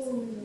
Hare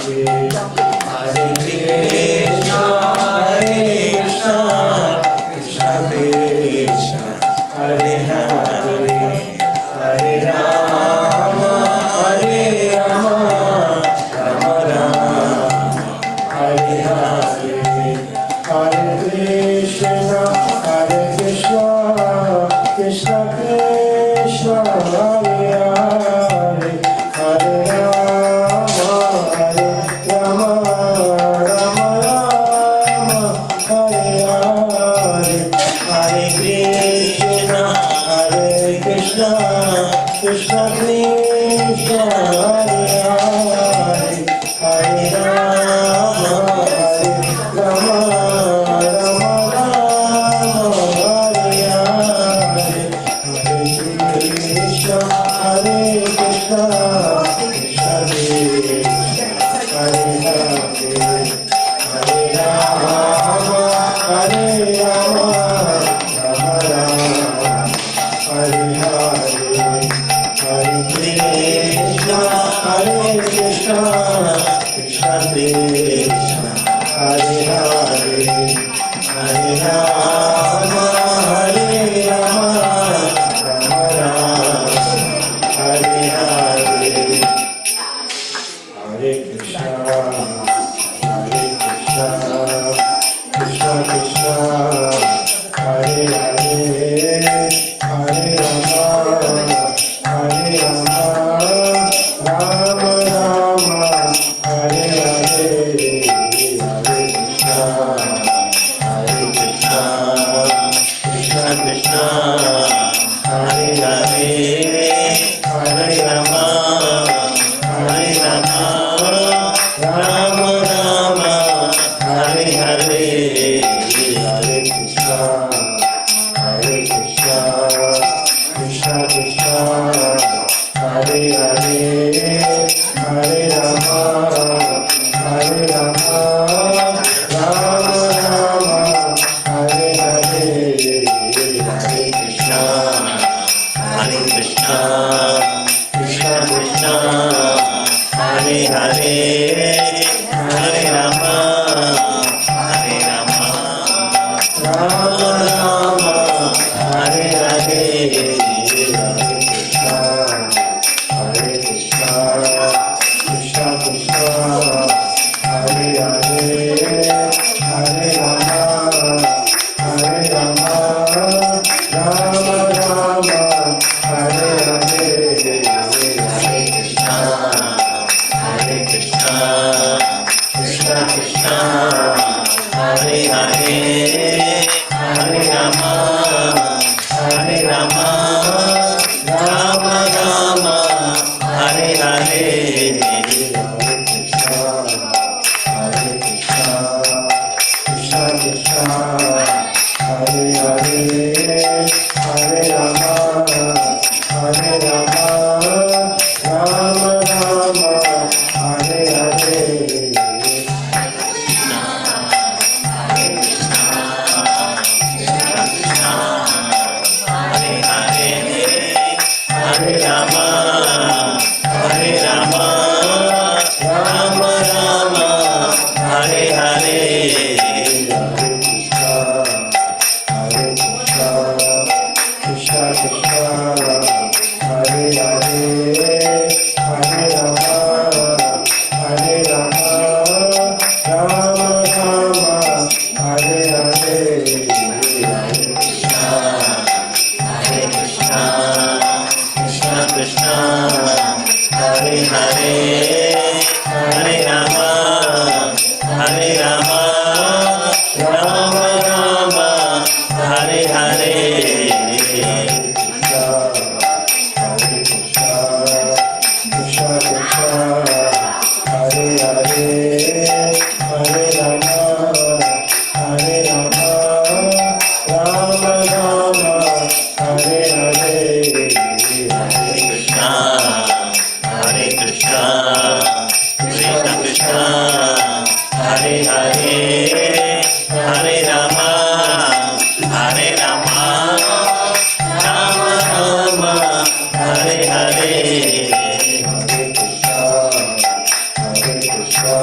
Krishna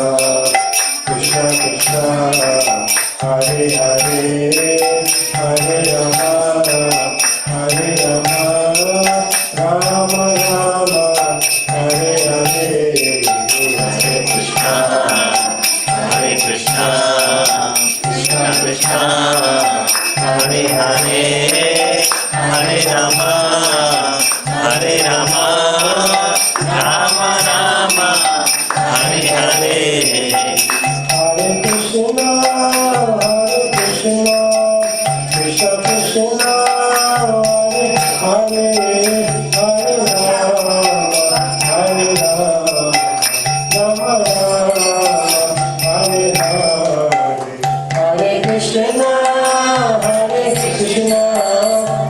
Krishna Krishna, Hare Hare, Hare Rama, Hare Rama, Rama Rama, Hare Hare, Hare Krishna, Hare Krishna, Krishna Krishna, Hare Hare, Hare Rama, Hare Rama, Rama Rama, Hare Hare. Hare Krishna, Krishna Krishna, Hare Hare, Hare Rama, Hare Rama, Rama Rama, Hare Hare. Hare Krishna,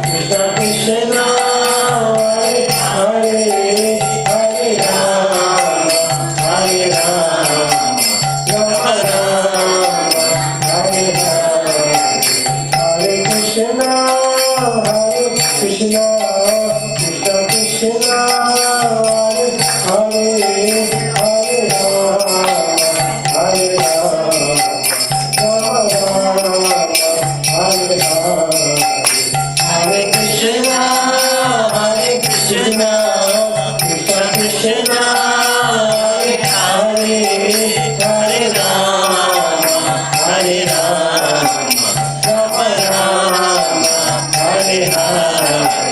Krishna Krishna, Hare Hare, Hare Rama, Hare Rama, Rama Rama, Hare Hare. Hare Krishna, Krishna Krishna, Hare Hare, Hare Rama, Hare Rama, Rama Rama, Hare Hare. Hare Krishna, Krishna Krishna, Hare Hare, Hare Rama, Hare Rama, Rama Rama, Hare Hare.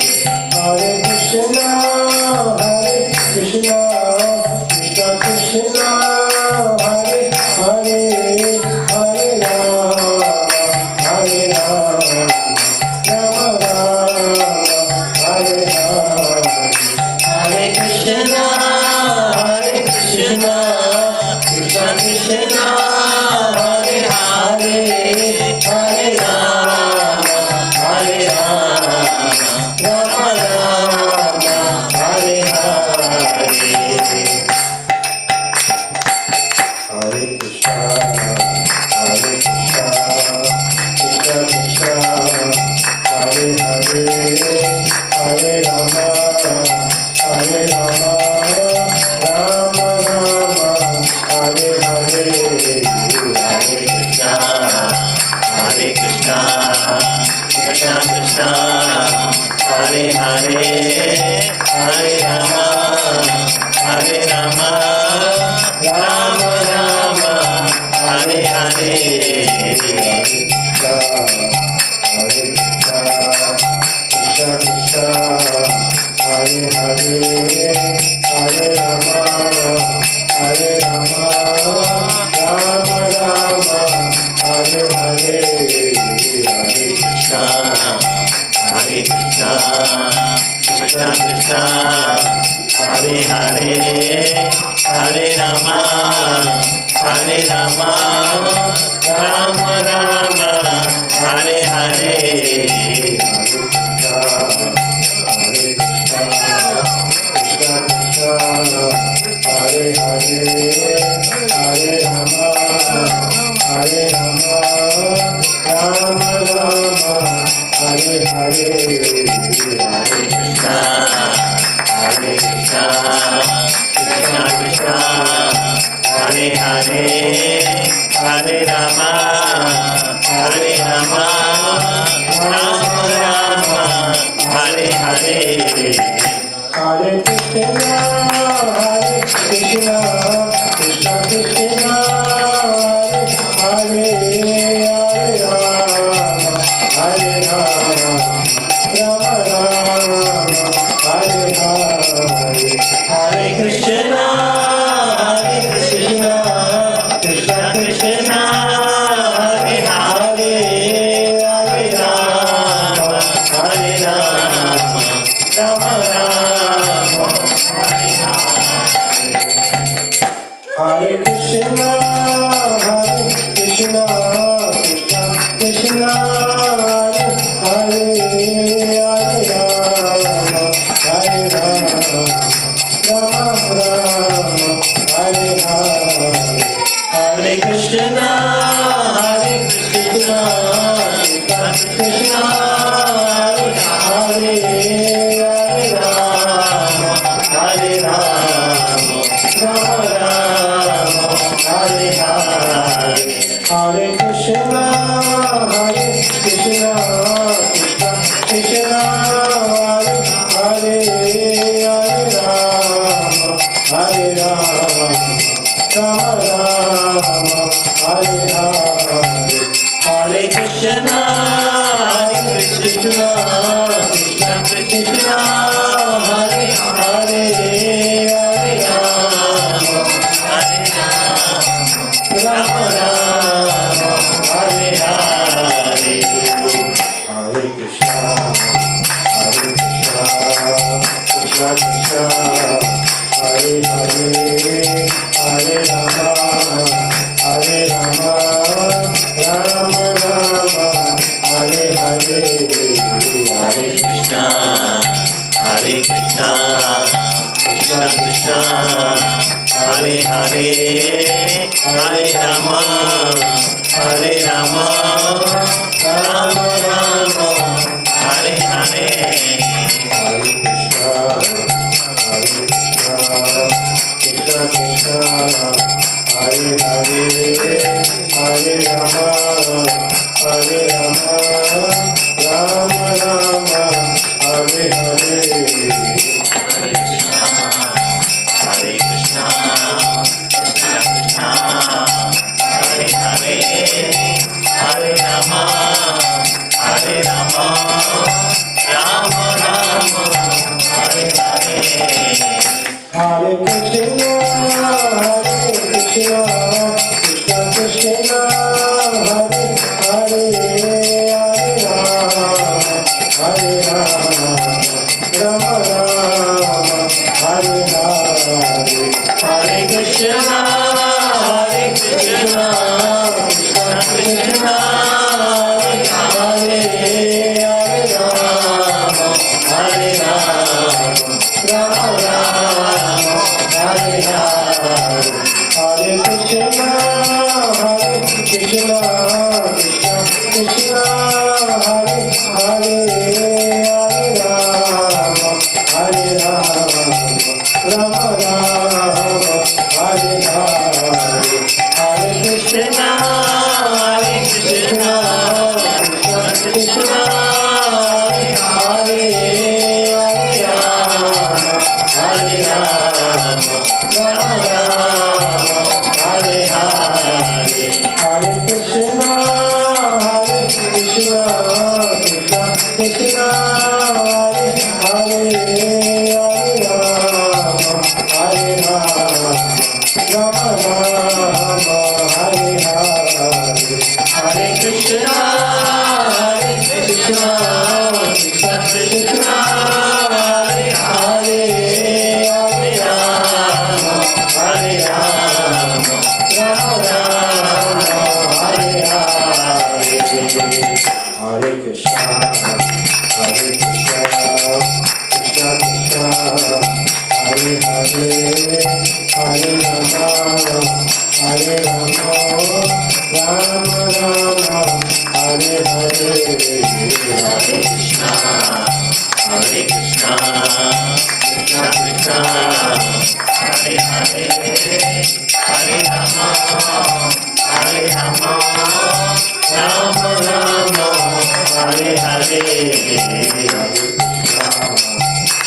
Hare Krishna, Krishna Krishna, Hare Hare, Hare Rama, Hare Rama, Rama Rama, Hare Hare. Hare Krishna, Krishna Krishna, Hare Hare, Hare Rama, Hare Rama, Rama Rama, Hare Hare. Hare Krishna, Krishna Krishna, Hare Hare, Hare Rama, Hare Rama, Rama Rama, Hare Hare. Hare Krishna, Krishna Krishna, Hare Hare, Hare Rama, Hare Rama, Rama Rama, Hare Hare. Hare Krishna, Krishna Krishna, Hare Hare, Hare Rama, Hare Rama, Rama Rama, Hare Hare. Hare Krishna, Krishna Krishna, Hare Hare, Hare Rama, Hare Rama, Rama Rama, Hare Hare. Hare Krishna, Krishna Krishna, Hare Hare, Hare Rama, Hare Rama, Rama Rama, Hare Hare. Hare Krishna, Krishna Krishna, Hare Hare, Hare Rama, Hare Rama, Rama Rama, Hare Hare. Hare Krishna, Krishna Krishna, Hare Hare, Hare Rama, Rama Rama, Hare Hare. Hare Krishna, Krishna Krishna, Hare Hare, Hare Rama, Hare Rama, Rama Rama, Hare Hare. Hare Krishna, Krishna Krishna, Hare Hare, Hare Rama, Rama Rama, Hare Hare. Hare Krishna, Krishna Krishna, Hare Rama, Hare Rama, Rama Rama, Hare Hare Krishna, Hare Krishna, Krishna Krishna, Hare Hare, Hare Rama, Hare Rama, Rama Rama, Hare Hare. Hare Krishna, Hare Krishna, Krishna Krishna, Hare Hare, Hare Rama, Hare Rama, Rama Hare Hare. Hare Krishna, Hare Krishna, Krishna Krishna, Hare Hare, Hare Rama, Hare Rama, Rama Rama, Hare Hare. Hare Krishna, Hare Krishna, Krishna Krishna, Hare Hare, Hare Rama, Hare Rama, Rama Rama, Hare Hare. Hare Krishna, Krishna Krishna, Hare Hare, Hare Rama, Hare Rama, Rama Rama, Hare Hare. Hare Krishna, Krishna Krishna, Hare Hare, Hare Rama, Hare Rama, Rama Rama, Hare Hare. Hare Krishna, Hare Krishna, Krishna Krishna, Hare Hare, Hare Rama, Hare Rama, Rama Rama, Hare Hare. Hare Krishna, Hare Krishna, Krishna Krishna, Hare Hare, Hare Rama, Hare Rama, Rama Rama, Hare Hare. Hare Krishna, Hare Krishna, Krishna Krishna, Hare Hare, Hare Rama, Hare Rama, Rama Rama, Hare Hare. Hare Krishna, Hare Krishna, Krishna Krishna, Hare Hare, Hare Rama, Hare Rama, Rama Rama, Hare Hare. Hare Krishna, Hare Krishna, Krishna Krishna, Hare Hare, Hare Rama, Hare Rama, Rama Rama, Hare Hare. Hare Krishna, Hare Krishna, Krishna Krishna, Hare Hare, Hare Rama, Hare Rama, Rama Rama, Hare Hare. Hare Krishna, Hare Krishna, Krishna Krishna, Hare Hare, Hare Rama, Hare Rama, Rama Rama, Hare Hare. Hare Krishna,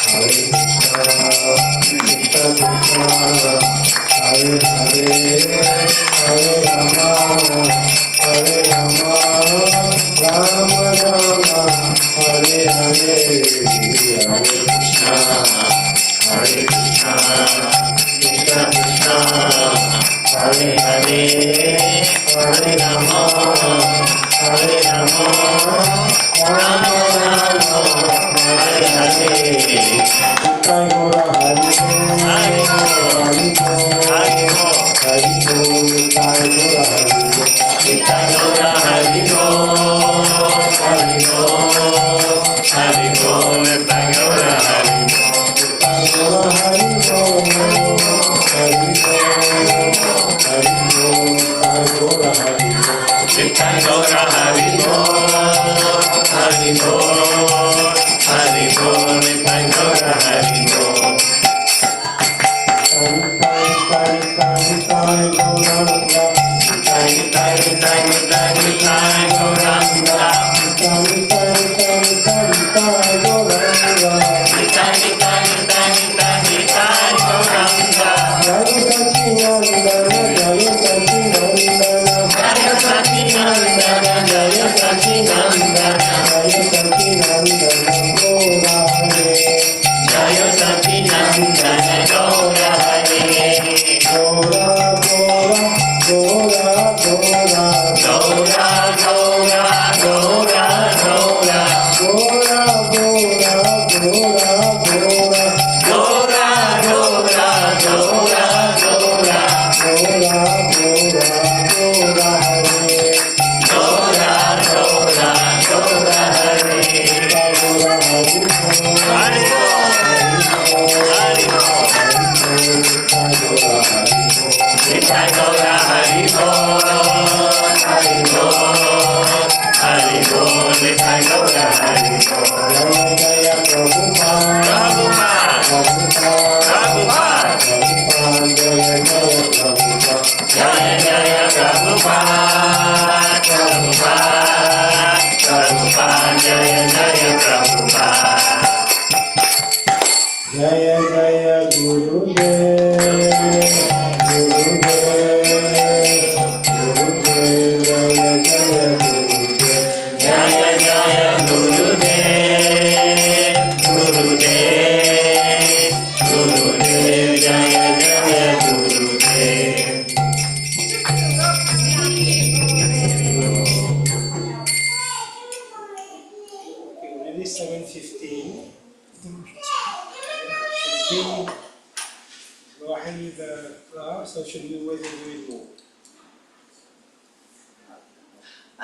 Hare Krishna, Krishna Krishna, Hare Hare, Hare Rama, Hare Rama, Rama Rama, Hare Hare. Hare Krishna, Krishna Krishna, Hare Hare, Hare Rama, Hare Rama, Rama Rama, Hare Hare. Hare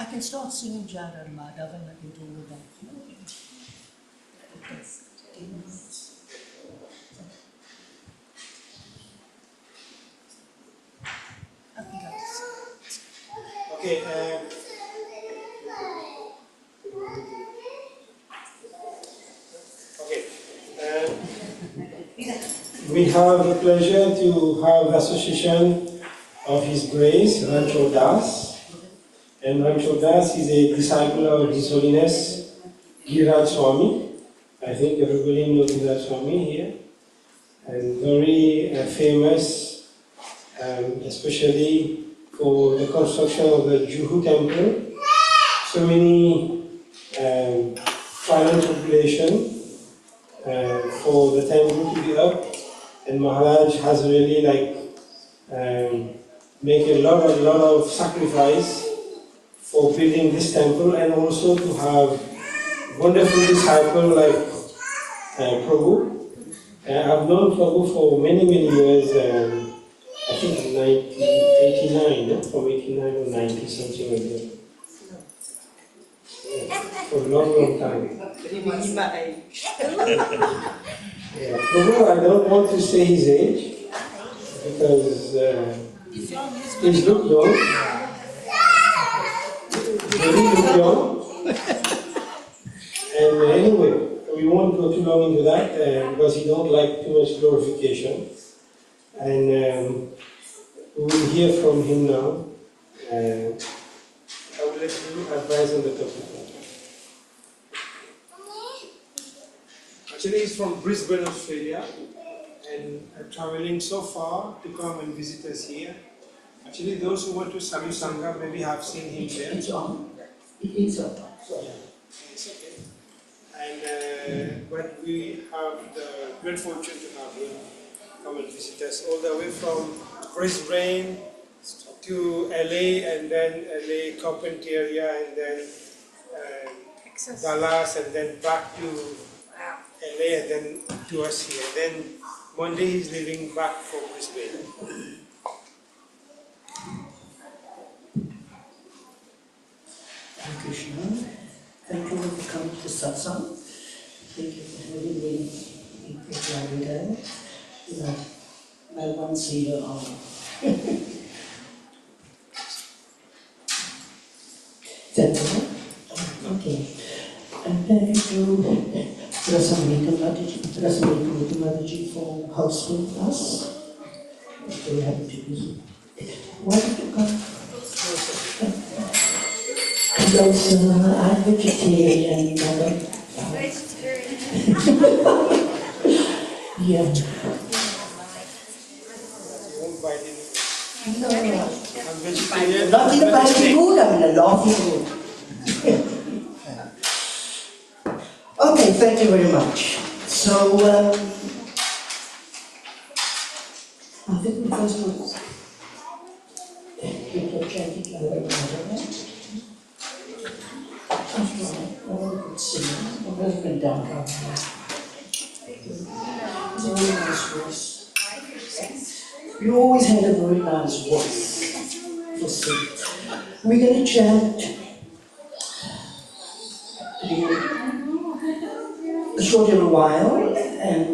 I can start singing Jada and Madhav and I can do with that. Okay. We have the pleasure to have the association of His Grace, Rancho Das. And Rancho Das is a disciple of His Holiness Giriraj Swami. I think everybody knows Giriraj Swami here. And very famous, especially for the construction of the Juhu temple. So many financial population for the temple to be up. And Maharaj has really make a lot of sacrifice for building this temple, and also to have wonderful disciple like Prabhu. I've known Prabhu for many years. I think 1989, from 89 or 90, something like that. Yeah, for a long time. Yeah, Prabhu, I don't want to say his age because he's look young. Really look young. And anyway, we won't go too long into that because he don't like too much glorification. And we will hear from him now. I will let you advise on the topic. Actually, he's from Brisbane, Australia, and traveling so far to come and visit us here. Actually, those who went to Savi Sangha maybe have seen him there. It's on. It's on. Yeah, it's okay. And but we have the great fortune to have him come and visit us all the way from Brisbane to LA, and then LA Carpentaria, and then Dallas, and then back to LA, and then to us here. Then one day he's leaving back for Brisbane. Hare Krishna. Thank you for coming to satsang. Thank you for having me in Florida. My one seater on. Gentlemen, okay. And thank you, Rasamrita Mataji, for hosting us. Very happy to be here. Why did you come? because I'm vegetarian. Yeah. No, I'm vegetarian. not in a bad mood, I'm in a laughing mood. Okay, thank you very much. So, I think the first was people chanting louder and louder. After all, I could sing. My husband down here. It's a very nice voice. You always had a very nice voice for singing. We're going to chant a short little while, and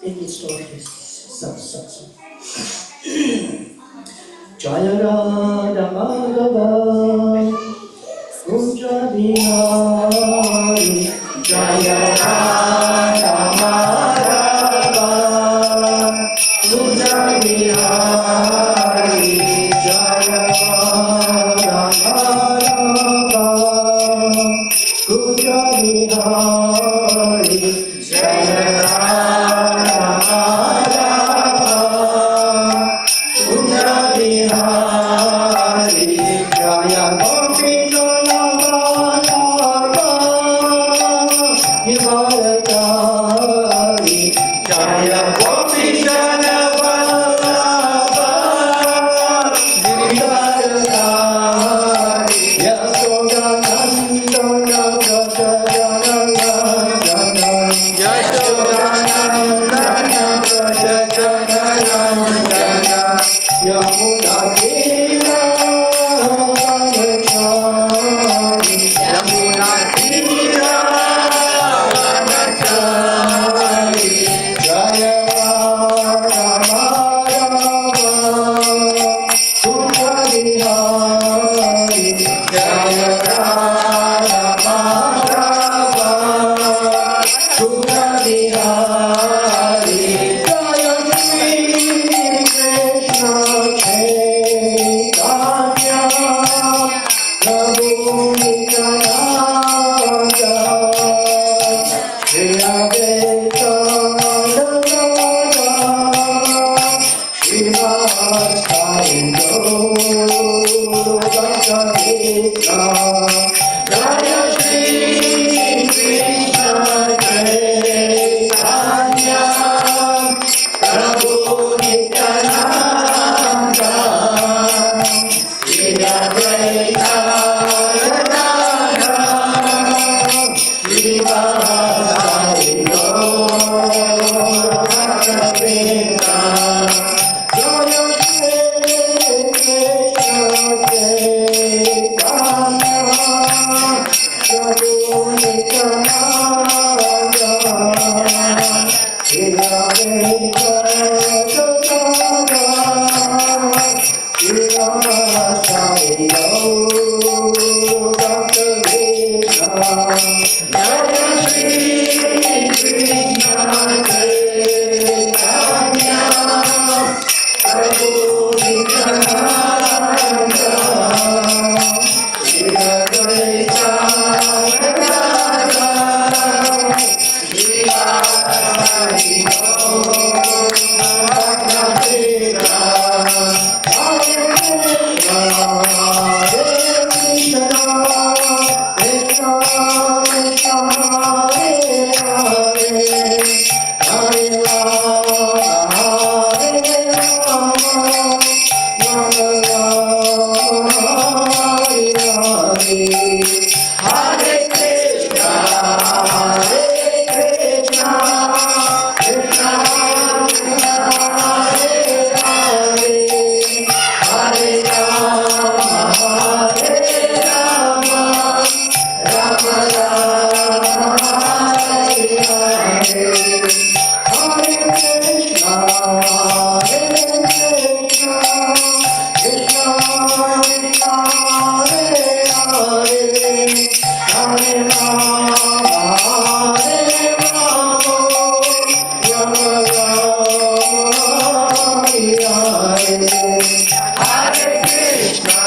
then we start this satsang. Jaya Radha Madhava Kunja Bihari Jaya Radha Madhava Kunja Bihari Jaya Radha Madhava Kunja Bihari Jaya Radha Madhava Kunja Bihari Jaya Gopika Madhava Himalayari Jaya Gopika Madhava Himalayari Yasoda Nandana Prajajanandana Yasoda Nandana Prajajanandana Yamuna Tira Vanachari Yamuna Tira Vanachari Jaya Radha Kunja Bihari Jaya Radha Madhava Kunja Bihari Jaya Shri Krishna Chaitanya Prabhu Nityananda Shri Advaita Srivasai Gaura Jaya Shri Krishna Chaitanya Prabhu Nityananda Shri Advaita Srivasai Gaura Jaya Shri Krishna Chaitanya Prabhu Nityananda Shri Advaita Srivasai Gaura Jaya Shri Krishna Chaitanya Prabhu Nityananda Shri Advaita Srivasai Hare Krishna, Krishna Krishna, Hare Hare, Hare Rama, Rama Rama, Hare Hare. Hare Krishna, Krishna Krishna, Hare Hare, Hare Rama, Rama Rama, Hare Hare. Hare Krishna,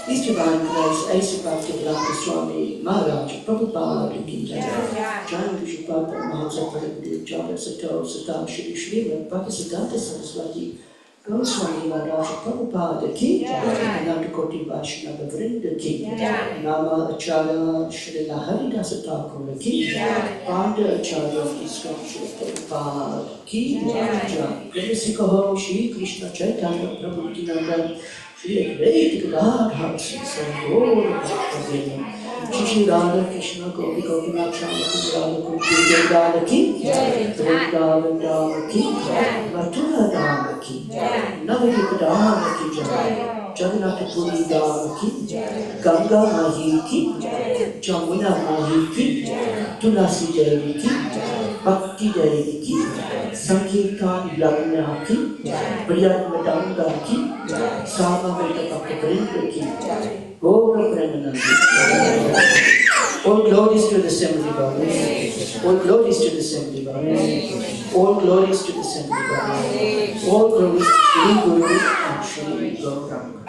These divine grace, Asa Bhakti Swami Maharaj Prabhupada ki jai. Jai Vishupapa Mahatsa Prabhu Jaya Sato Satam Shri Shri Bhaktisiddhanta Saraswati Goswami Maharaj Prabhupada ki jai. Ananta Koti Vaishnava Vrinda ki jai. Nama Acharya Shri Haridasa Thakur ki jai. Panda Acharya ISKCON Shri Prabhupada ki jai. Jai Shri Krishna Chaitanya Prabhu Nityananda Shri Advaita Gadadhar Sangor Shri Radha Krishna Gopi Gopinath Radha Gopi Radha ki Vrindavan Rama ki Mathura Rama ki Navadvip Rama ki Jagannath Puri Rama ki Ganga Mahi ki Jamuna Mahi ki Tulasi Devi ki Bhakti Devi ki Sankirtan Lagna ki Priyat Madanga ki Sama Veda Bhakti Vrinda ki Gora Premanandi. All glories to the seven devotees. All glories to the seven devotees. All glories to the seven devotees. All glories to Shri Guru and Shri Gauranga.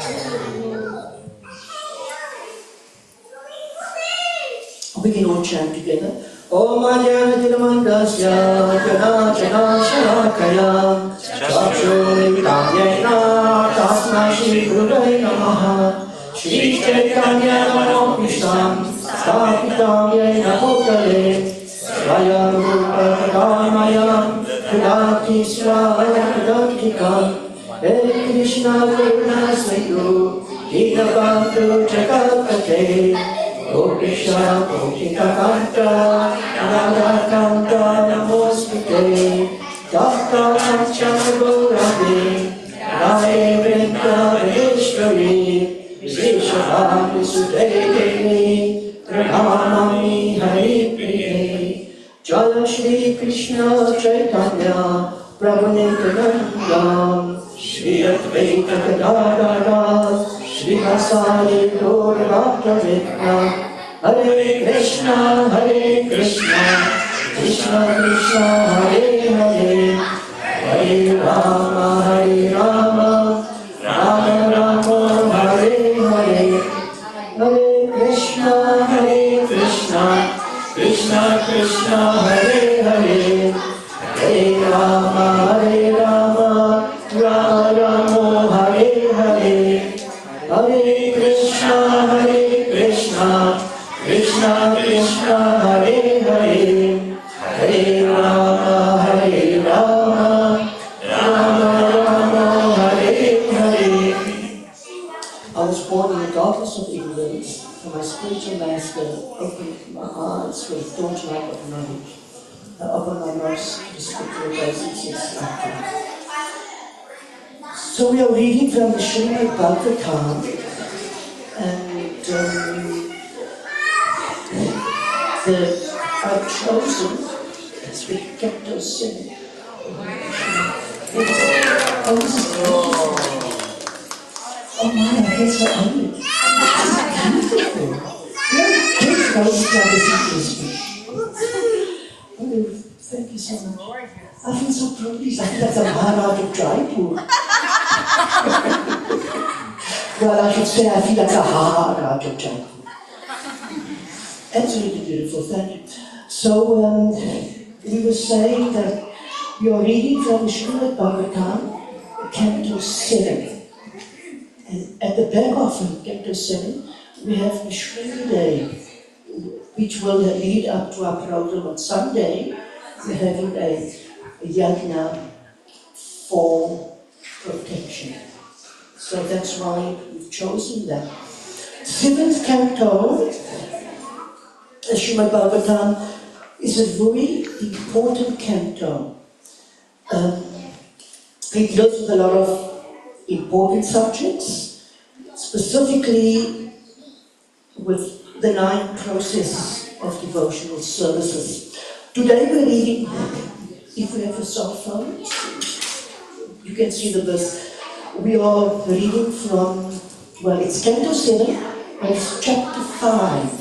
We can all chant together. Om Ajana Dinamandasya Jana Jana Shalakaya Chakshuri Kamyena Tasma Shri Guruvai Namaha Shri Chaitanya Namo Krishna Stapitam Yena Bhutale Swayam Rupa Kadamaya Kadati Swaya Kadatika Hare Krishna Karuna Sindhu Dinabandhu Jagatpate Gopishya Gopika Kanta Radha Kanta Namostute Tata Kanchana Gaurave Radhe Vrinda Vishwari Vishwam Visudevini Pranamami Hari Priye Jaya Shri Krishna Chaitanya Prabhu Nityananda Shri Advaita Gadadhara Shri Vasari Gaura Bhakta Hare Krishna, Hare Krishna, Krishna Krishna, Hare Hare, Hare Rama, Hare Rama, Rama Rama, Hare Hare, Hare Krishna, Hare Krishna, Krishna Krishna, Hare Hare, Hare Rama, Hare Rama, Rama Rama, Hare Hare. Hare Krishna, Hare Krishna, Krishna Krishna, Hare Hare, Hare Rama, Hare Rama, Rama Rama, Hare Hare. I was born in the darkness of ignorance, and my spiritual master opened my eyes with the dawn light of knowledge. I opened my nose to the scriptural basics after. So we are reading from the Srimad Bhagavatam, and I've chosen, as we kept us singing. Oh, this is beautiful. Oh my, I guess what I need. This is beautiful. Kids know this kind of secret. Oh, thank you so much. I feel so privileged. I feel like I'm Maharaj of Jaipur. Well, I should say I feel like a Maharaj of Jaipur. Absolutely beautiful, thank you. So, we were saying that we are reading from the Srimad Bhagavatam, Canto 7. And at the back of Canto 7, we have the Srimad Day, which will lead up to our program on Sunday. We're having a yajna for protection. So that's why we've chosen that. 7th canto, Srimad Bhagavatam, is a very important canto. It deals with a lot of important subjects, specifically with the 9 processes of devotional services. Today we're reading, if we have a cell phone, you can see the verse. We are reading from, well, it's Canto 7, and it's chapter 5.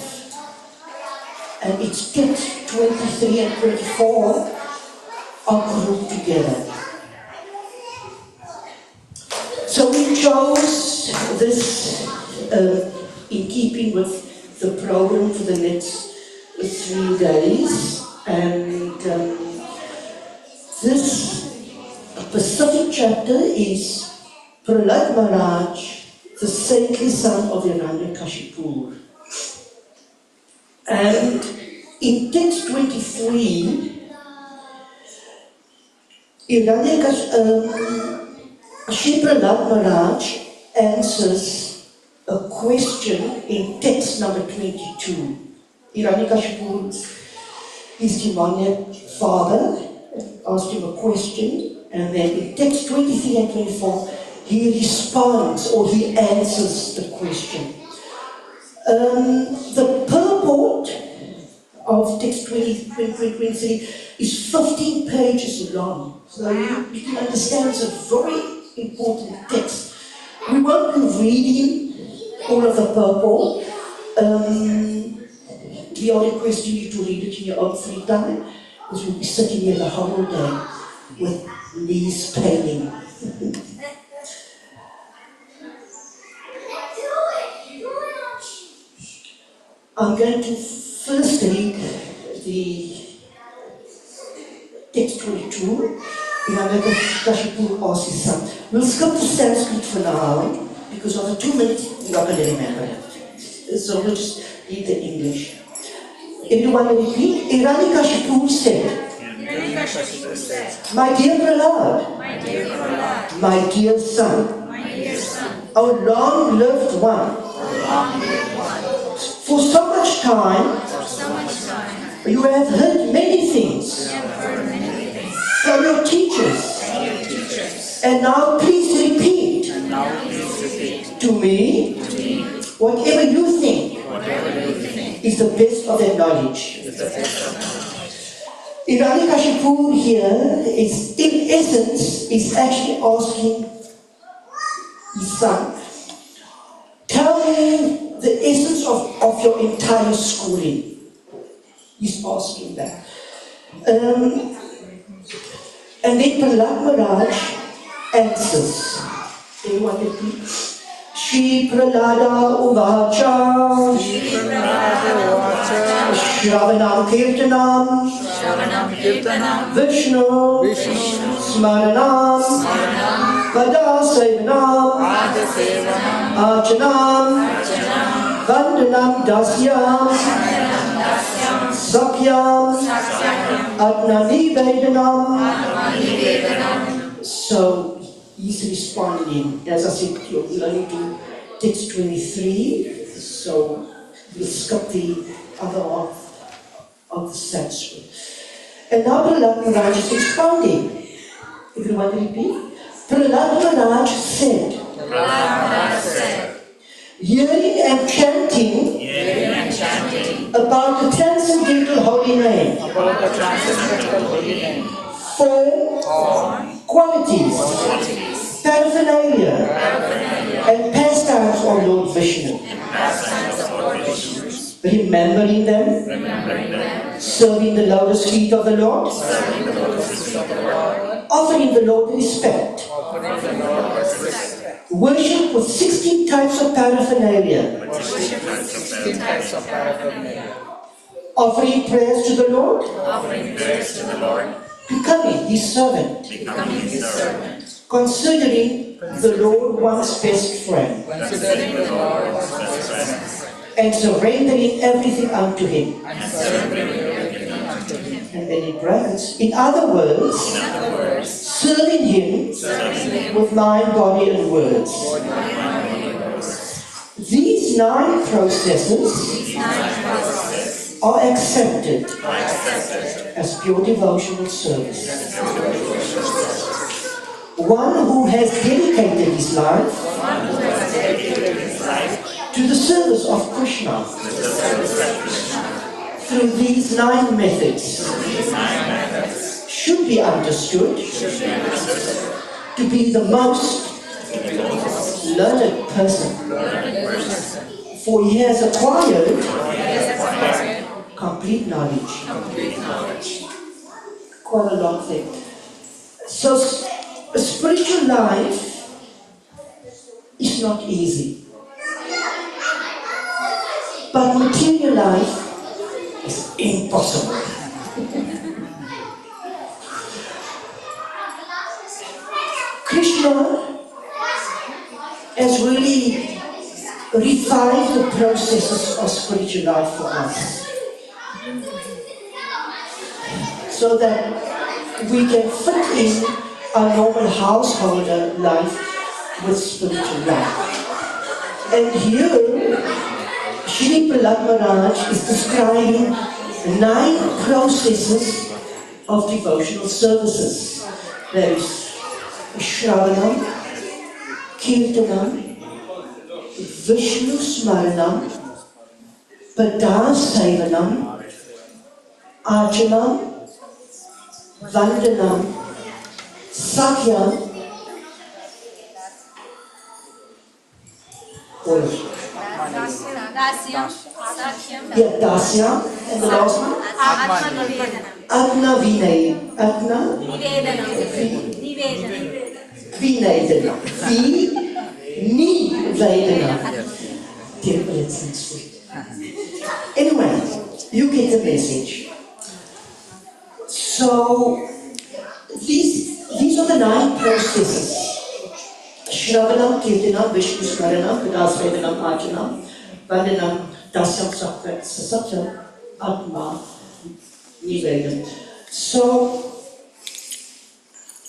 And it's text 23 and 24 are grouped together. So we chose this in keeping with the program for the next 3 days. And this specific chapter is Prahlad Maharaj, the saintly son of Hiranyakashipu. And in text 23, Shri Prahlad Maharaj answers a question in text number 22. Hiranyakashipu, his demoniac father, asked him a question, and then in text 23 and 24, he responds or he answers the question. The purport of text 23 is 15 pages long. So you can understand it's a very important text. We won't be reading all of the purport. We are requesting you to read it in your own free time, because we'll be sitting here the whole day with knees paining. I'm going to first read the text 22. Hiranyakashipu asks his son. We'll skip the Sanskrit for now, because after 2 minutes we're not going to remember it. So we'll just read the English. Everyone repeat. Hiranyakashipu said, My dear Prahlad, my dear son, our long-lived one, for so much time, you have heard many things from your teachers, and now please repeat to me whatever you think is the best of their knowledge. Hiranyakashipu here is, in essence, is actually asking his son, tell me the essence of your entire schooling. He's asking that. And then Prahlad Maharaj answers. Everyone repeat. Shri Prahlada Uvacha Shravanam Kirtanam Vishnu Smaranam Vada Sevanam Archanam Vandanam Dasyam Sakyam Adnani Vedanam. So he's responding. As I said, we'll only do text 23, so we'll skip the other half of the Sanskrit. And now Prahlad Maharaj is responding. Everyone repeat. Prahlad Maharaj said, hearing and chanting about the transcendental holy name, form, qualities, paraphernalia, and pastimes of Lord Vishnu. Remembering them, serving the lotus feet of the Lord, offering the Lord respect, worship with 16 types of paraphernalia, offering prayers to the Lord, offering prayers to the Lord, becoming His servant, becoming His servant, considering the Lord one's best friend, considering the Lord as best friend, and surrendering everything unto Him. and surrendering everything unto Him. And then it brackets, in other words, In other words, serving Him serving Him with mind, body, and words. with my mind and words. These 9 processes These 9 processes are accepted are accepted as pure devotional service. One who has dedicated his life one who has dedicated his life to the service of Krishna to the service of Krishna. through these 9 methods These 9 methods should be understood should be understood to be the most to be the most learned person, learned person, for he has acquired for he has acquired complete knowledge. complete knowledge. Quite a long thing. So, a spiritual life is not easy. But material life is impossible. Krishna has really revived the processes of spiritual life for us, so that we can fit in our normal householder life with spiritual life. And here, Shri Prahlad Maharaj is describing 9 processes of devotional services. There is Shravanam, Kirtanam, Vishnu Smaranam, Padasevanam, Archanam, Vandanam, Sakyam, what else? Yeah, Dasyam, and the last one? Agna Vinay, Agna Vinayadana, Vinayadana. Terrible in Sanskrit. Anyway, you get the message. So, these are the 9 processes. Shravanam, Kirtanam, Vishnu Smaranam, Padasevanam, Archanam, Vandanam, Dasyam, Satyam, Atma, Nivedana. So,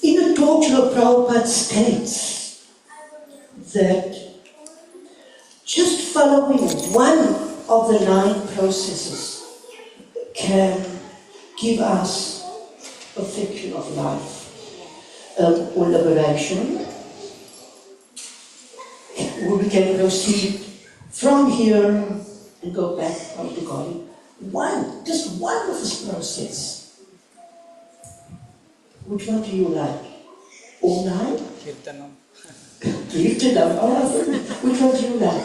in a talk, Prabhupada states that just following one of the 9 processes can give us perfection of life, or liberation, where we can proceed from here and go back out to God. Just one of this process. Which one do you like? All 9? Kirtanam. Kirtanam. Oh, which one do you like?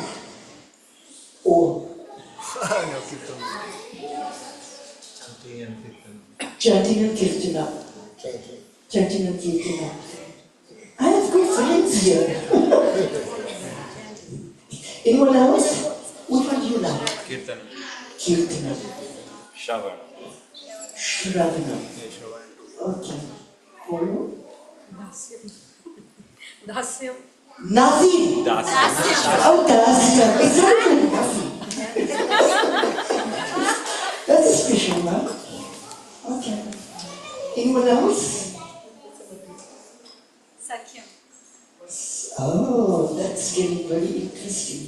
All. Chanting and Kirtanam. Chanting and Kirtanam. I have good friends here. Anyone else? Which one do you like? Kirtan. Kirtanam. Shravan. Shravanam. Okay. Follow? Dasyam. Nothing. Dasyam. Oh, Dasyam. Exactly. That's a special one. Okay. Anyone else? Sakyam. Oh, that's getting very interesting.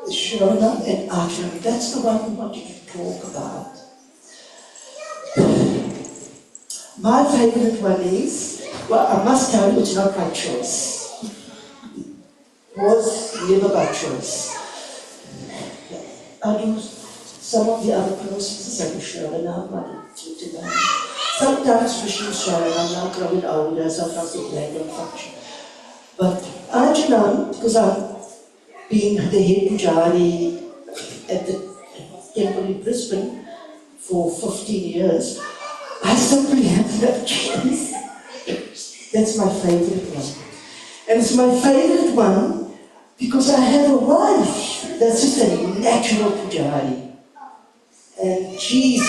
Shravanam and Archanam. That's the one we wanted to talk about. My favorite one is, well, I must tell you, it's not by choice. Was never by choice. I do some of the other processes, like Shravanam, I do Kirtanam. Sometimes Vishnu Smaranam, now growing older, sometimes they play their function. But Archanam, because I've been the head pujari at the temple in Brisbane for 15 years, I simply have no choice. That's my favorite one. And it's my favorite one because I have a wife that's just a natural pujari. And she's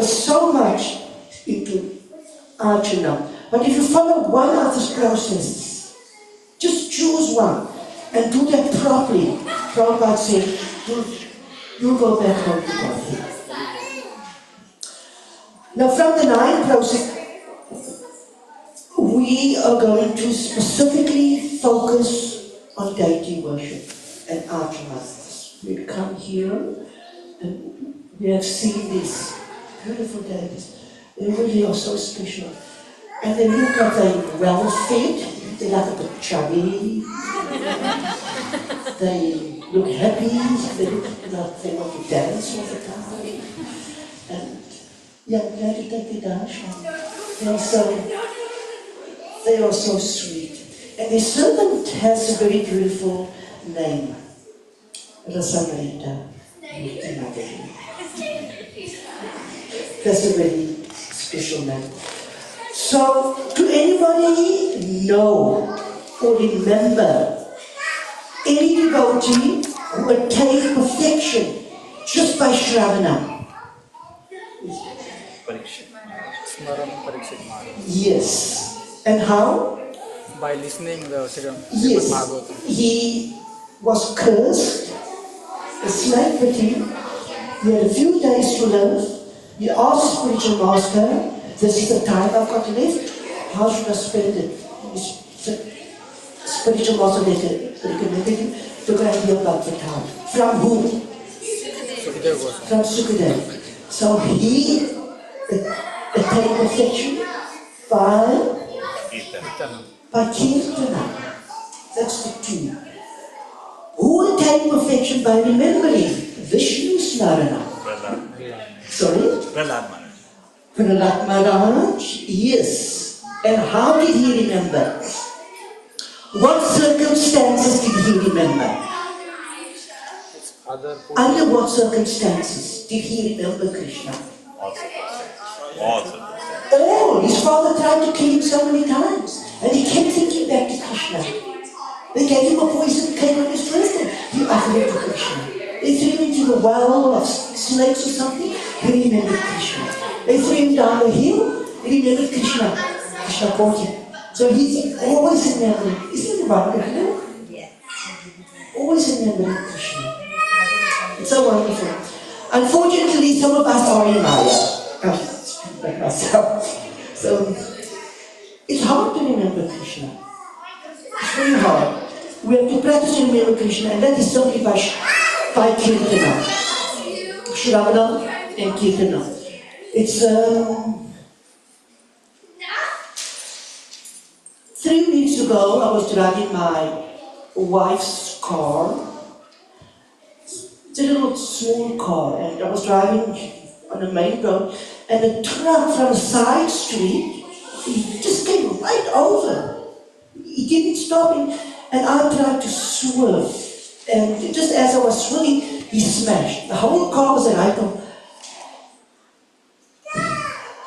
so much into archana. But if you follow one of these processes, just choose one and do that properly. Prabhupada said, you'll go back home to God. Now from the 9 process, we are going to specifically focus on deity worship and archana. We come here and we have seen these beautiful deities. They really are so special. And they look like they're well fed, they look a bit chubby, they look happy, they look like they want to dance all the time. And yeah, I'm glad to take the darshan. They are so sweet. And the servant has a very beautiful name, Rasamarita. That's a very special name. So, do anybody know or remember any devotee who attained perfection just by Shravana? Smaran Parikshit Maharaj. Yes. And how? By listening the Srimad Yes. Bhagavatam. He was cursed, a snake bit him. He had a few days to live. He asked the spiritual master, this is the time I've got left, how should I spend it? The spiritual master recommended him to go and heal Bhaktivedanta. From whom? Sukadeva Goswami. From Sukadeva. So he attained perfection by Kirtana. That's the 2. Who attained perfection by remembering Vishnu Smarana? Sorry? Prahlad Maharaj, yes. And how did he remember? What circumstances did he remember? Under what circumstances did he remember Krishna? All. His father tried to kill him so many times. And he kept thinking back to Krishna. They gave him a poison cake on his birthday. He offered it to Krishna. They threw him into the well of snakes or something. He remembered Krishna. They threw him down the hill. He remembered Krishna. Krishna caught him. So he's always remembering. Isn't it wonderful? Yeah. Always remembering Krishna. It's so wonderful. Unfortunately, some of us are in Maya. Like myself. So it's hard to remember Krishna. It's very hard. We have to practice to remember Krishna, and that is simply by Kirtana. Shravana and Kirtana. It's 3 weeks ago, I was driving my wife's car. It's a little small car, and I was driving on the main road, and a truck from a side street, he just came right over. He didn't stop him, and I tried to swerve. And just as I was swerving, he smashed. The whole car was an icon.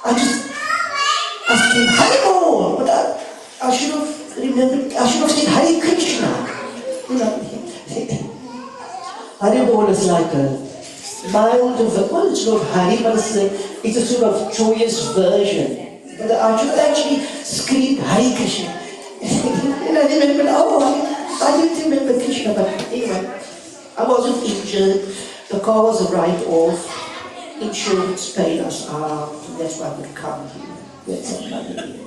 I screamed, Haribol! But I should have remembered, I should have said Hare Krishna. You know, Haribol is like a mild, well, it's not Hari, but it's a sort of joyous version. But I should have actually screamed Hare Krishna. And I remembered, I didn't remember Krishna, but anyway, I wasn't injured. The car was a write-off. Insurance paid us out. That's why I could come here. That's another year.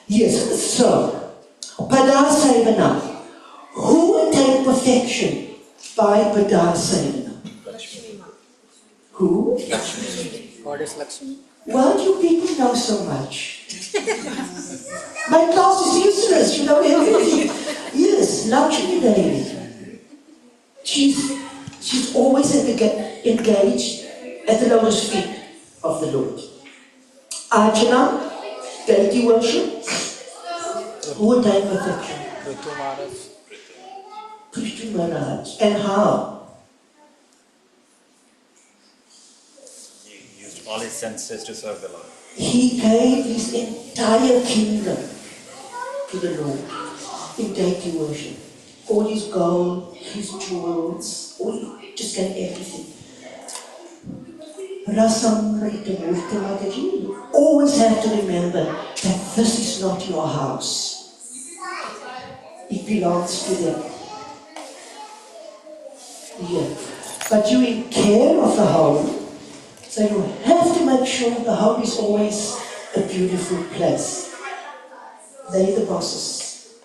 Yes, so, Padasevana. Who attained perfection by Padasevana? Who? Goddess Lakshmi. Why do you people know so much? My class is useless, you know everything. Yes, Lakshmi Devi. She's always engaged at the lotus feet of the Lord. Archana, deity worship, who attained perfection? Ritu Maharaj. Ritu Maharaj. And how? He used all his senses to serve the Lord. He gave his entire kingdom to the Lord. in deity worship. All his gold, his jewels, just gave everything. Rasam Rita Murta Mataji, you always have to remember that this is not your house. It belongs to them. Yeah. But you're in care of the home, so you have to make sure the home is always a beautiful place. They're the bosses.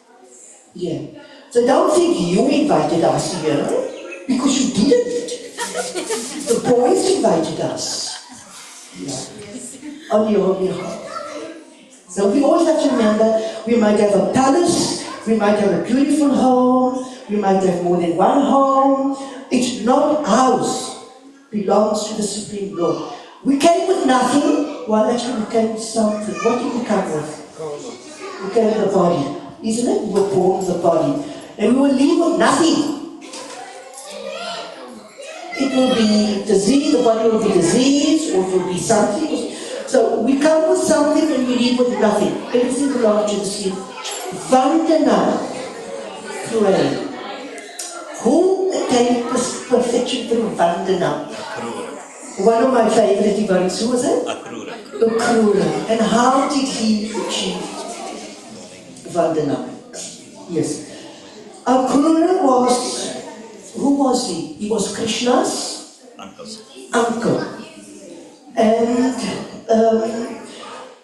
Yeah. So don't think you invited us here, because you didn't. The boys invited us. Yeah. On your behalf. So we always have to remember, we might have a palace, we might have a beautiful home, we might have more than one home. It's not ours. It belongs to the Supreme Lord. We came with nothing, well actually we came with something. What did we come with? We came with a body, isn't it? We were born with a body. And we will leave with nothing. It will be disease, the body will be disease, or it will be something. So we come with something and we leave with nothing. Everything belongs to the Spirit. Vandana, pray. Who attained perfection through Vandana? One of my favorite devotees, who was it? Akrura. And how did he achieve Vandana? Yes. Akrura was, who was he? He was Krishna's uncle. And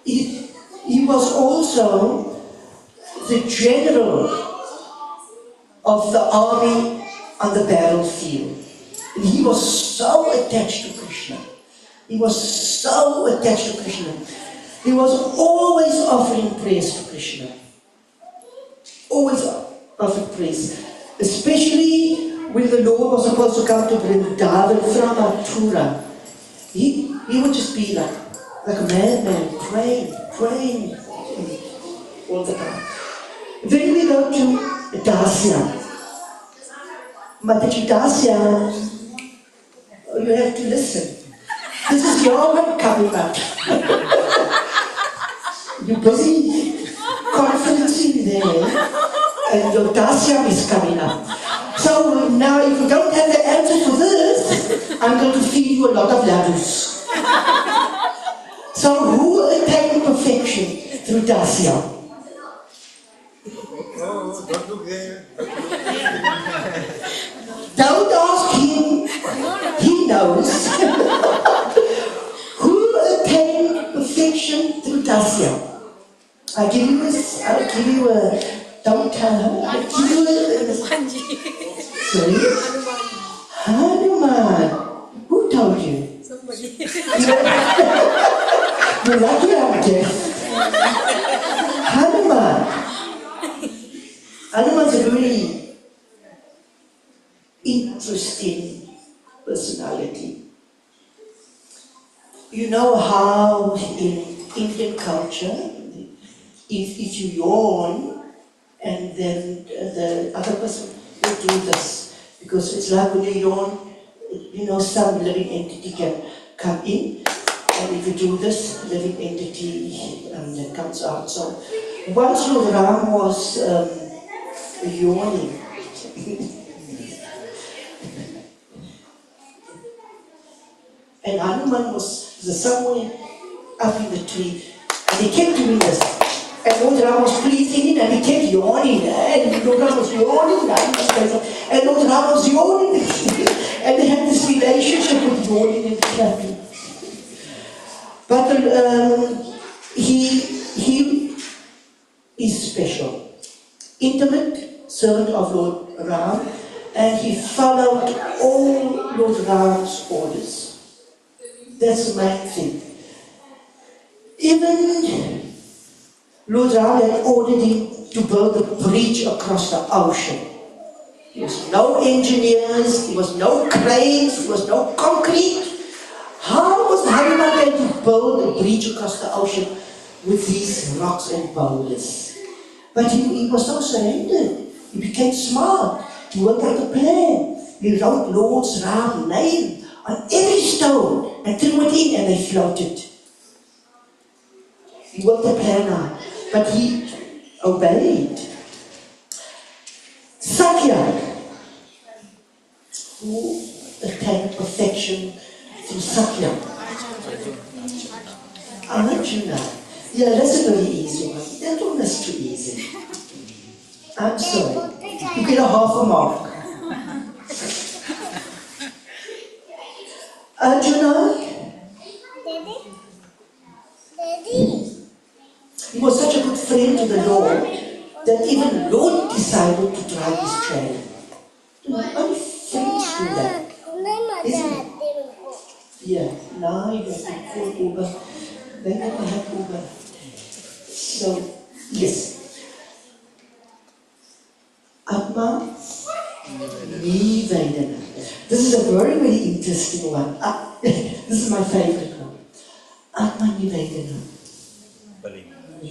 he was also the general of the army on the battlefield. And he was so attached to Krishna. He was so attached to Krishna. He was always offering praise to Krishna. Always offering praise. Especially when the Lord was supposed to come to Vrindavan from Mathura. He would just be like a madman, praying all the time. Then we go to Dasya. Mataji Dasya, you have to listen. This is your one coming up. You're busy conferencing there, and your Dasya is coming up. So now if you don't have the answer for this, I'm going to feed you a lot of laddus. So who attained perfection through Dasya? Oh, don't look there. Don't ask him, he knows. Who attained perfection through Dasya? I'll give you a, don't tell her, I'll give you a, sorry? Hanuman. Who told you? Somebody. You're lucky I'm deaf. Hanuman. Hanuman's a very interesting personality. You know how in Indian culture, if you yawn, and then the other person will do this, because it's like when you yawn, you know, some living entity can come in, and if you do this, living entity that comes out. So once Lord Ram was yawning, and Hanuman was somewhere up in the tree, and he kept doing this. And Lord Ram was pleasing it, and he kept yawning, and Lord Ram was yawning, and Lord Ram was yawning, and they had this relationship with yawning and clapping. But he is special, intimate servant of Lord Ram, and he followed all Lord Ram's orders. That's the main thing. Even Lord Ram had ordered him to build a bridge across the ocean. There was no engineers, there was no cranes, there was no concrete. How was Hanuman going to build a bridge across the ocean with these rocks and boulders? But he was so surrendered. He became smart. He worked out a plan. He wrote Lord Ram's name on every stone and threw it in, and they floated. He worked the plan out, but he obeyed. Sakya, who attained perfection through Sakya. Arjuna. Yeah, that's a very easy one. That one is too easy. I'm sorry. You get a half a mark. Arjuna, he was such a good friend to the Lord that even the Lord decided to drive his train. Only friends do that, isn't it? Yeah, now you have to call Uber. They never had Uber. So, yes. Atma Nivedana. This is a very, very interesting one. This is my favorite one. Atma Nivedana.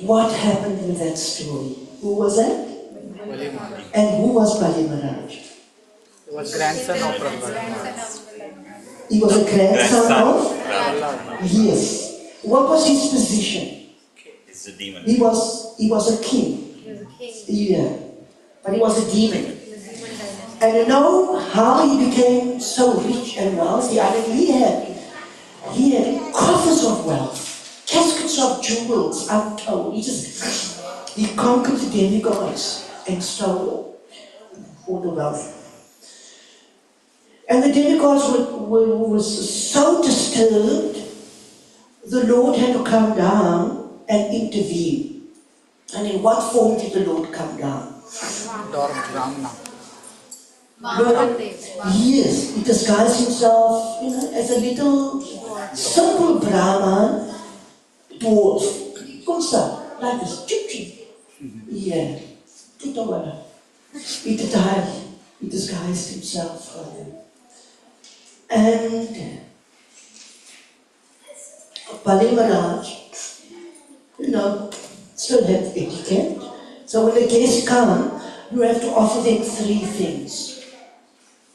What happened with that story? Who was that? Bali Maharaj. And who was Bali Maharaj? He was grandson of Prahlad. He was a grandson of? Prahlad. Yes. What was his position? He's a demon. He was a king. Yeah. But he was a demon. And you know how he became so rich and wealthy? I mean, he had coffers of wealth, caskets of jewels, untold. He conquered the demigods and stole all the wealth. And the demigods were so disturbed, the Lord had to come down and intervene. And in what form did the Lord come down? Brahmana. Lord, yes, he disguised himself, as a little simple Brahman dwarf. Kunsa, like this, chip. Yeah, tutawala. He disguised himself. And Bali Maharaj, still have etiquette. So when the guests come, you have to offer them 3 things.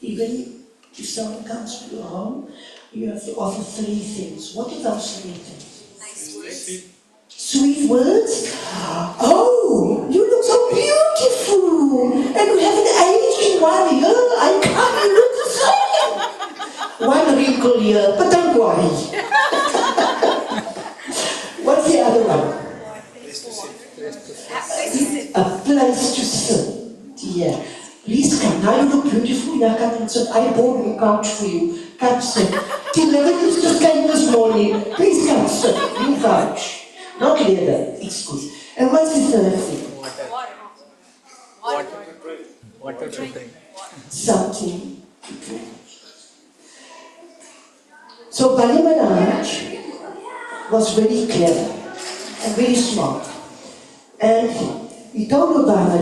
Even if someone comes to your home, you have to offer 3 things. What are those 3 things? Nice words. Sweet words? Oh, you look so beautiful. And you haven't aged in 1 year. I can't look the same. 1 wrinkle here, but don't worry. What's the other one? A place to sit. Yeah. Please come. Now you look beautiful. Now come and sit. I bought a couch for you. Come sit. Till 11 just came this morning. Please come sit. New couch. Not leather. It's good. And what's the third thing? Water to drink. Something to drink. So Bali Maharaj was very clever and very smart. And he told Obama,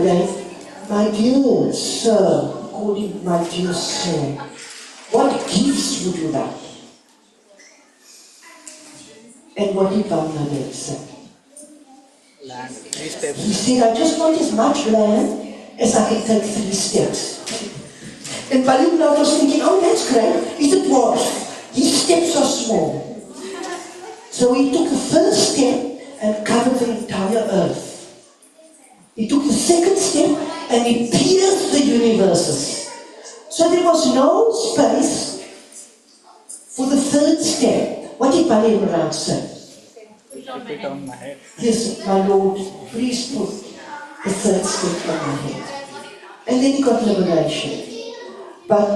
my dear sir, he called him my dear sir, what gifts would you like? And what did Bangladesh say? Land. 3 steps. He said, I just want as much land as I can take 3 steps. And Bali Maharaj was thinking, oh, that's great. He's a dwarf. His steps are small. So he took the first step and covered the entire earth. He took the second step and he pierced the universes. So there was no space for the third step. What did Bali Maharaj say? Keep it on my head. Yes, my Lord, please put the third step on my head. And then he got liberation. But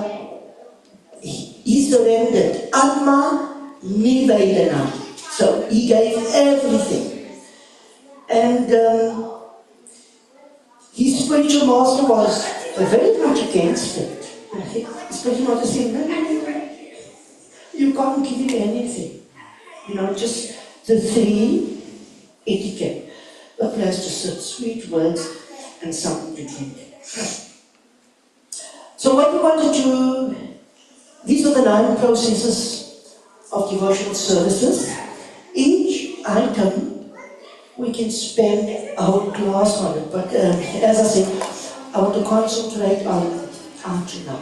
he surrendered. Atma Nivedana. So he gave everything. And his spiritual master was very much against it. His spiritual master said, no. You can't give him anything. Just the 3 etiquette. A place to sit, sweet words, and something to drink. So what we want to do, these are the 9 processes of devotional services. Each item we can spend a whole class on it, but as I said, I want to concentrate on Arjuna.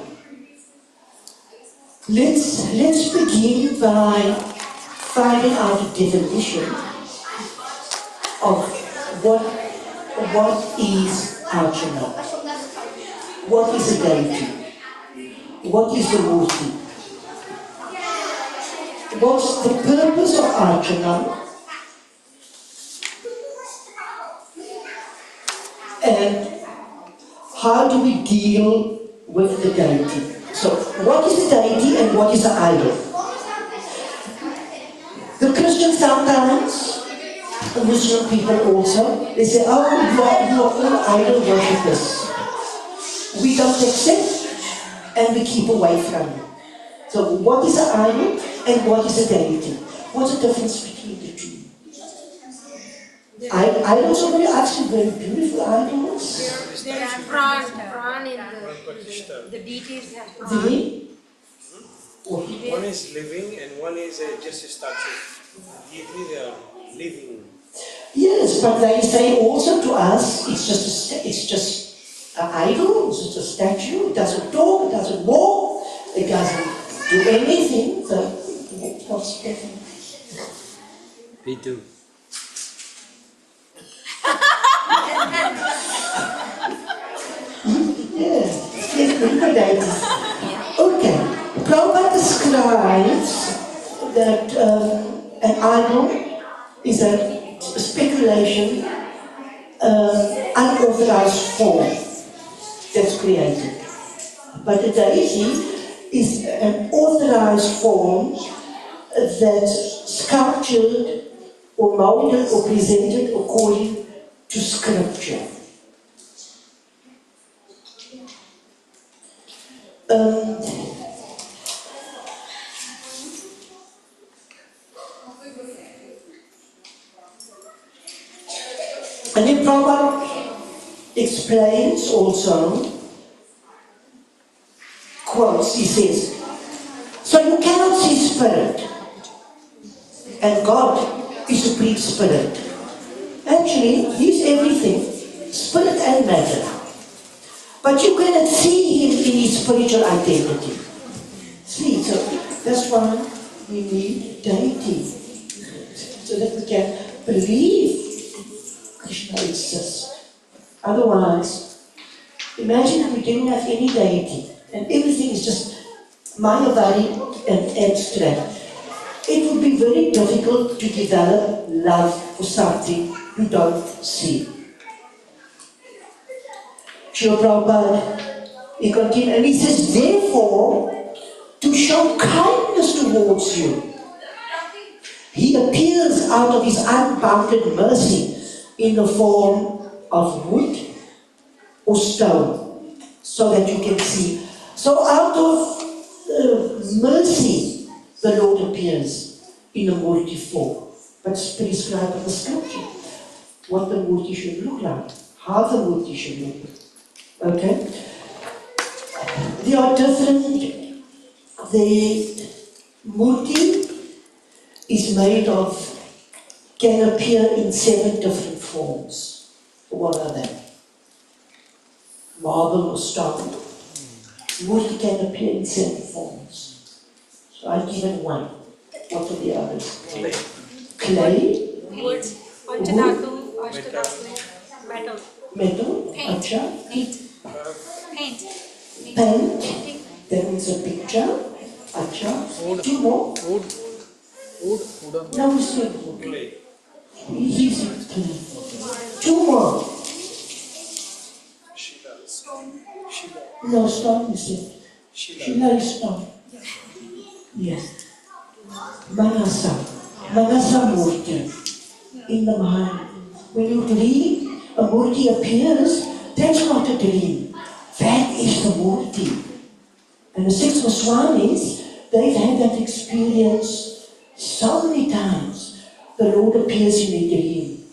Let's begin by finding out a definition of what is Arjuna. what is a deity? What is the murti? What's the purpose of archana? And how do we deal with the deity? So, what is a deity and what is an idol? The Christians sometimes, the Muslim people also, they say, oh, you are all idol worshippers. We don't accept and we keep away from it. So what is an idol and what is a deity? What's the difference between the two? Idols are actually very beautiful idols. There are prawn in the deities have prawn. One is living and one is just a statue. Usually they are living. Yes, but they say also to us, it's just an idol, it's just a statue, it doesn't talk, it doesn't walk, it doesn't do anything, so what's different? Me too. Yes, good idea. Okay, Prabhupada describes that an idol is a speculation, unauthorized form that's created. But a deity is an authorized form that's sculptured or molded or presented according to scripture. And then Prabhupada explains also, quotes, he says, so you cannot see spirit, and God is supreme spirit. Actually, He's everything, spirit and matter. But you cannot see Him in His spiritual identity. See, so that's why we need deity, so that we can believe Krishna exists. Otherwise, imagine if we didn't have any deity and everything is just Mayavadi and abstract. It would be very difficult to develop love for something you don't see. Srila Prabhupada, he continues, and he says, therefore, to show kindness towards you, He appears out of His unbounded mercy in the form of wood or stone, so that you can see. So out of mercy, the Lord appears in a murti form. But it's prescribed in the scripture what the murti should look like, how the murti should look like. Okay? They are different. The murti is made of, can appear in 7 different forms. What are they? Marble or stone. Murti can appear in 7 forms. So I've given one. What are the others? Clay. Wood, Panchadhatu, Ashtadhatu, metal. Metal. Paint. Acha. Paint. Paint. Paint. Painting. Then it's a picture. Acha. Wood. 2 more. Wooden. No, it's not wood. He's clay. 2 more. No, stone is it. Shila is stone. Yes. Manasa. Manasa murti. In the mind. When you dream, a murti appears, that's not a dream. That is the murti. And the 6 Goswamis, they've had that experience so many times. The Lord appears in a dream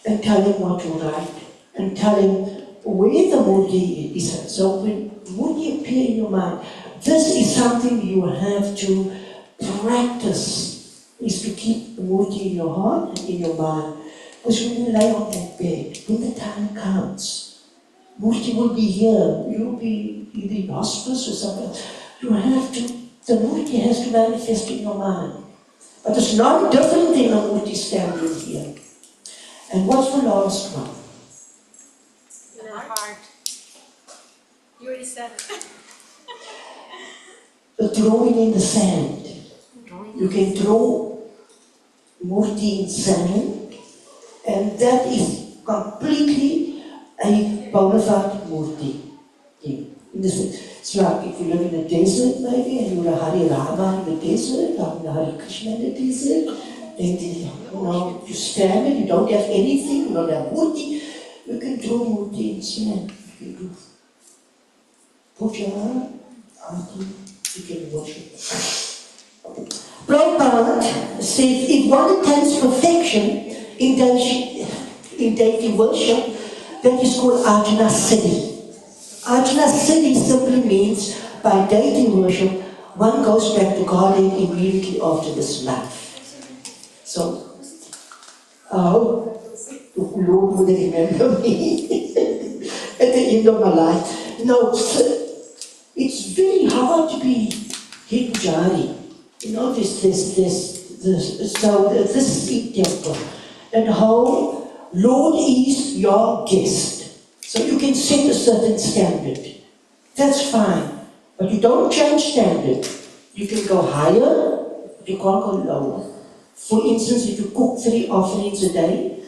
and tell him what to write and tell him where the murti is. So when murti appear in your mind, this is something you have to practice, is to keep the murti in your heart and in your mind. Because when you lay on that bed, when the time comes, murti will be here. You'll be either in hospice or something. You have to, the murti has to manifest in your mind. But it's not different than a murti standing here. And what's the last one? In our heart. You already said it. Throwing in the sand. You can throw murti in sand, and that is completely a bona fide murti. It's like if you live in a desert maybe, and you're a Hare Rama in the desert, or a Hare Krishna in the desert, and you stand there, you don't have anything, you don't have murti, you can throw murti in sand. You can do puja, arti, you can worship. Prabhupada said, if one attains perfection in deity worship, that is called Ajna Siddhi. Ajna Siddhi simply means, by deity worship, one goes back to Godhead immediately after this life. So, I hope the Lord would remember me at the end of my life. No, it's very hard to be head pujari. This is temple. And how Lord is your guest. So you can set a certain standard. That's fine. But you don't change standard. You can go higher, but you can't go lower. For instance, if you cook 3 offerings a day,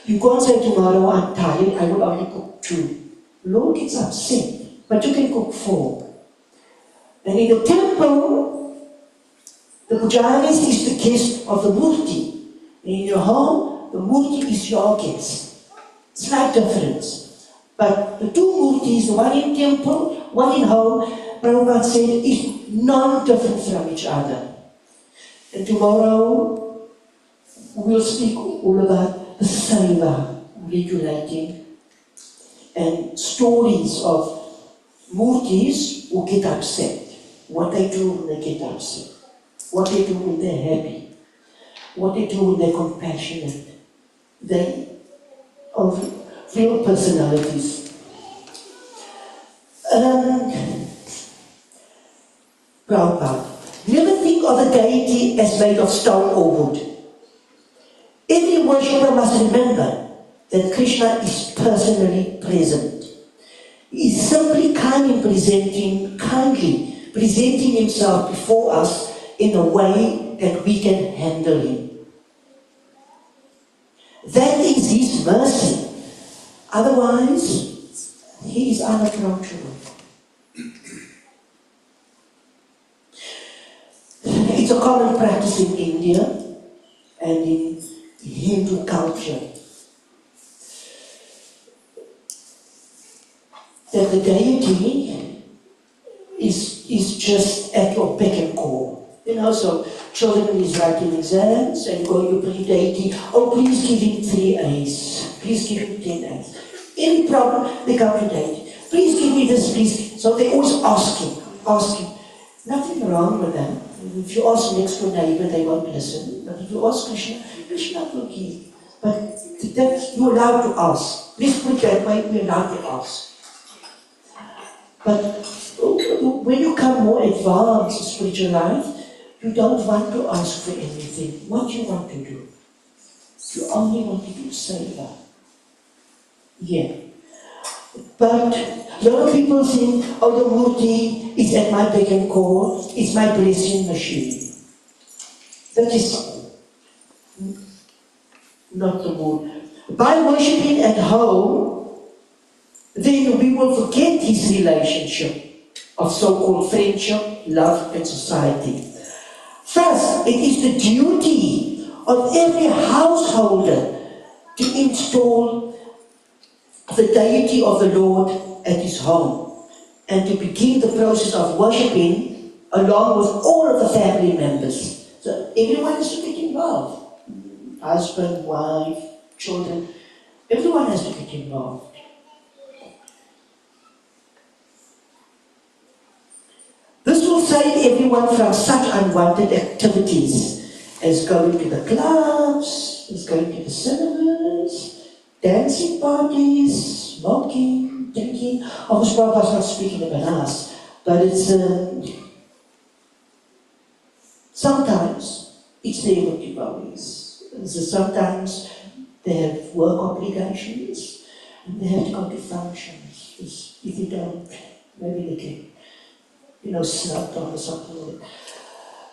you can't say tomorrow I'm tired, I will only cook 2. Lord gets upset. But you can cook 4. And in the temple, the pujaris is the guest of the murti. In your home, the murti is your guest. Slight difference. But the 2 murtis, one in temple, one in home, Prabhupada said, is non-different from each other. And tomorrow, we'll speak all about the seva, regulating, and stories of murtis who get upset. What they do when they get upset. What they do when they're happy. What they do when they're compassionate. They are real personalities. Prabhupada, never think of a deity as made of stone or wood. Every worshipper must remember that Krishna is personally present. He is simply kindly presenting himself before us in a way that we can handle him. That is his mercy. Otherwise, he is unapproachable. It's a common practice in India and in Hindu culture that the deity is just at your beck and call. So children is writing exams and you pray deity, oh please give him 3 A's, please give him 10 A's. Any problem, they come to deity. Please give me this, please. So they always asking. Nothing wrong with them. If you ask next door neighbor, they won't listen. But if you ask Krishna, Krishna will give. But you're allowed to ask. Let's put it that way, we're allowed to ask. But when you come more advanced in spiritual life, you don't want to ask for anything. What you want to do? You only want to do seva. Yeah. But a lot of people think, oh, the murti is at my beck and call, it's my blessing machine. That is not the mood. By worshipping at home, then we will forget his relationship of so-called friendship, love, and society. Thus, it is the duty of every householder to install the deity of the Lord at his home and to begin the process of worshipping along with all of the family members. So everyone has to get involved. Husband, wife, children, everyone has to get involved. This will save everyone from such unwanted activities as going to the clubs, as going to the cinemas, dancing parties, smoking, drinking. Of course, Prabhupada's not speaking about us, but it's sometimes it's their devotees. So sometimes they have work obligations and they have to go to functions. If you don't, maybe they can, snap on or something.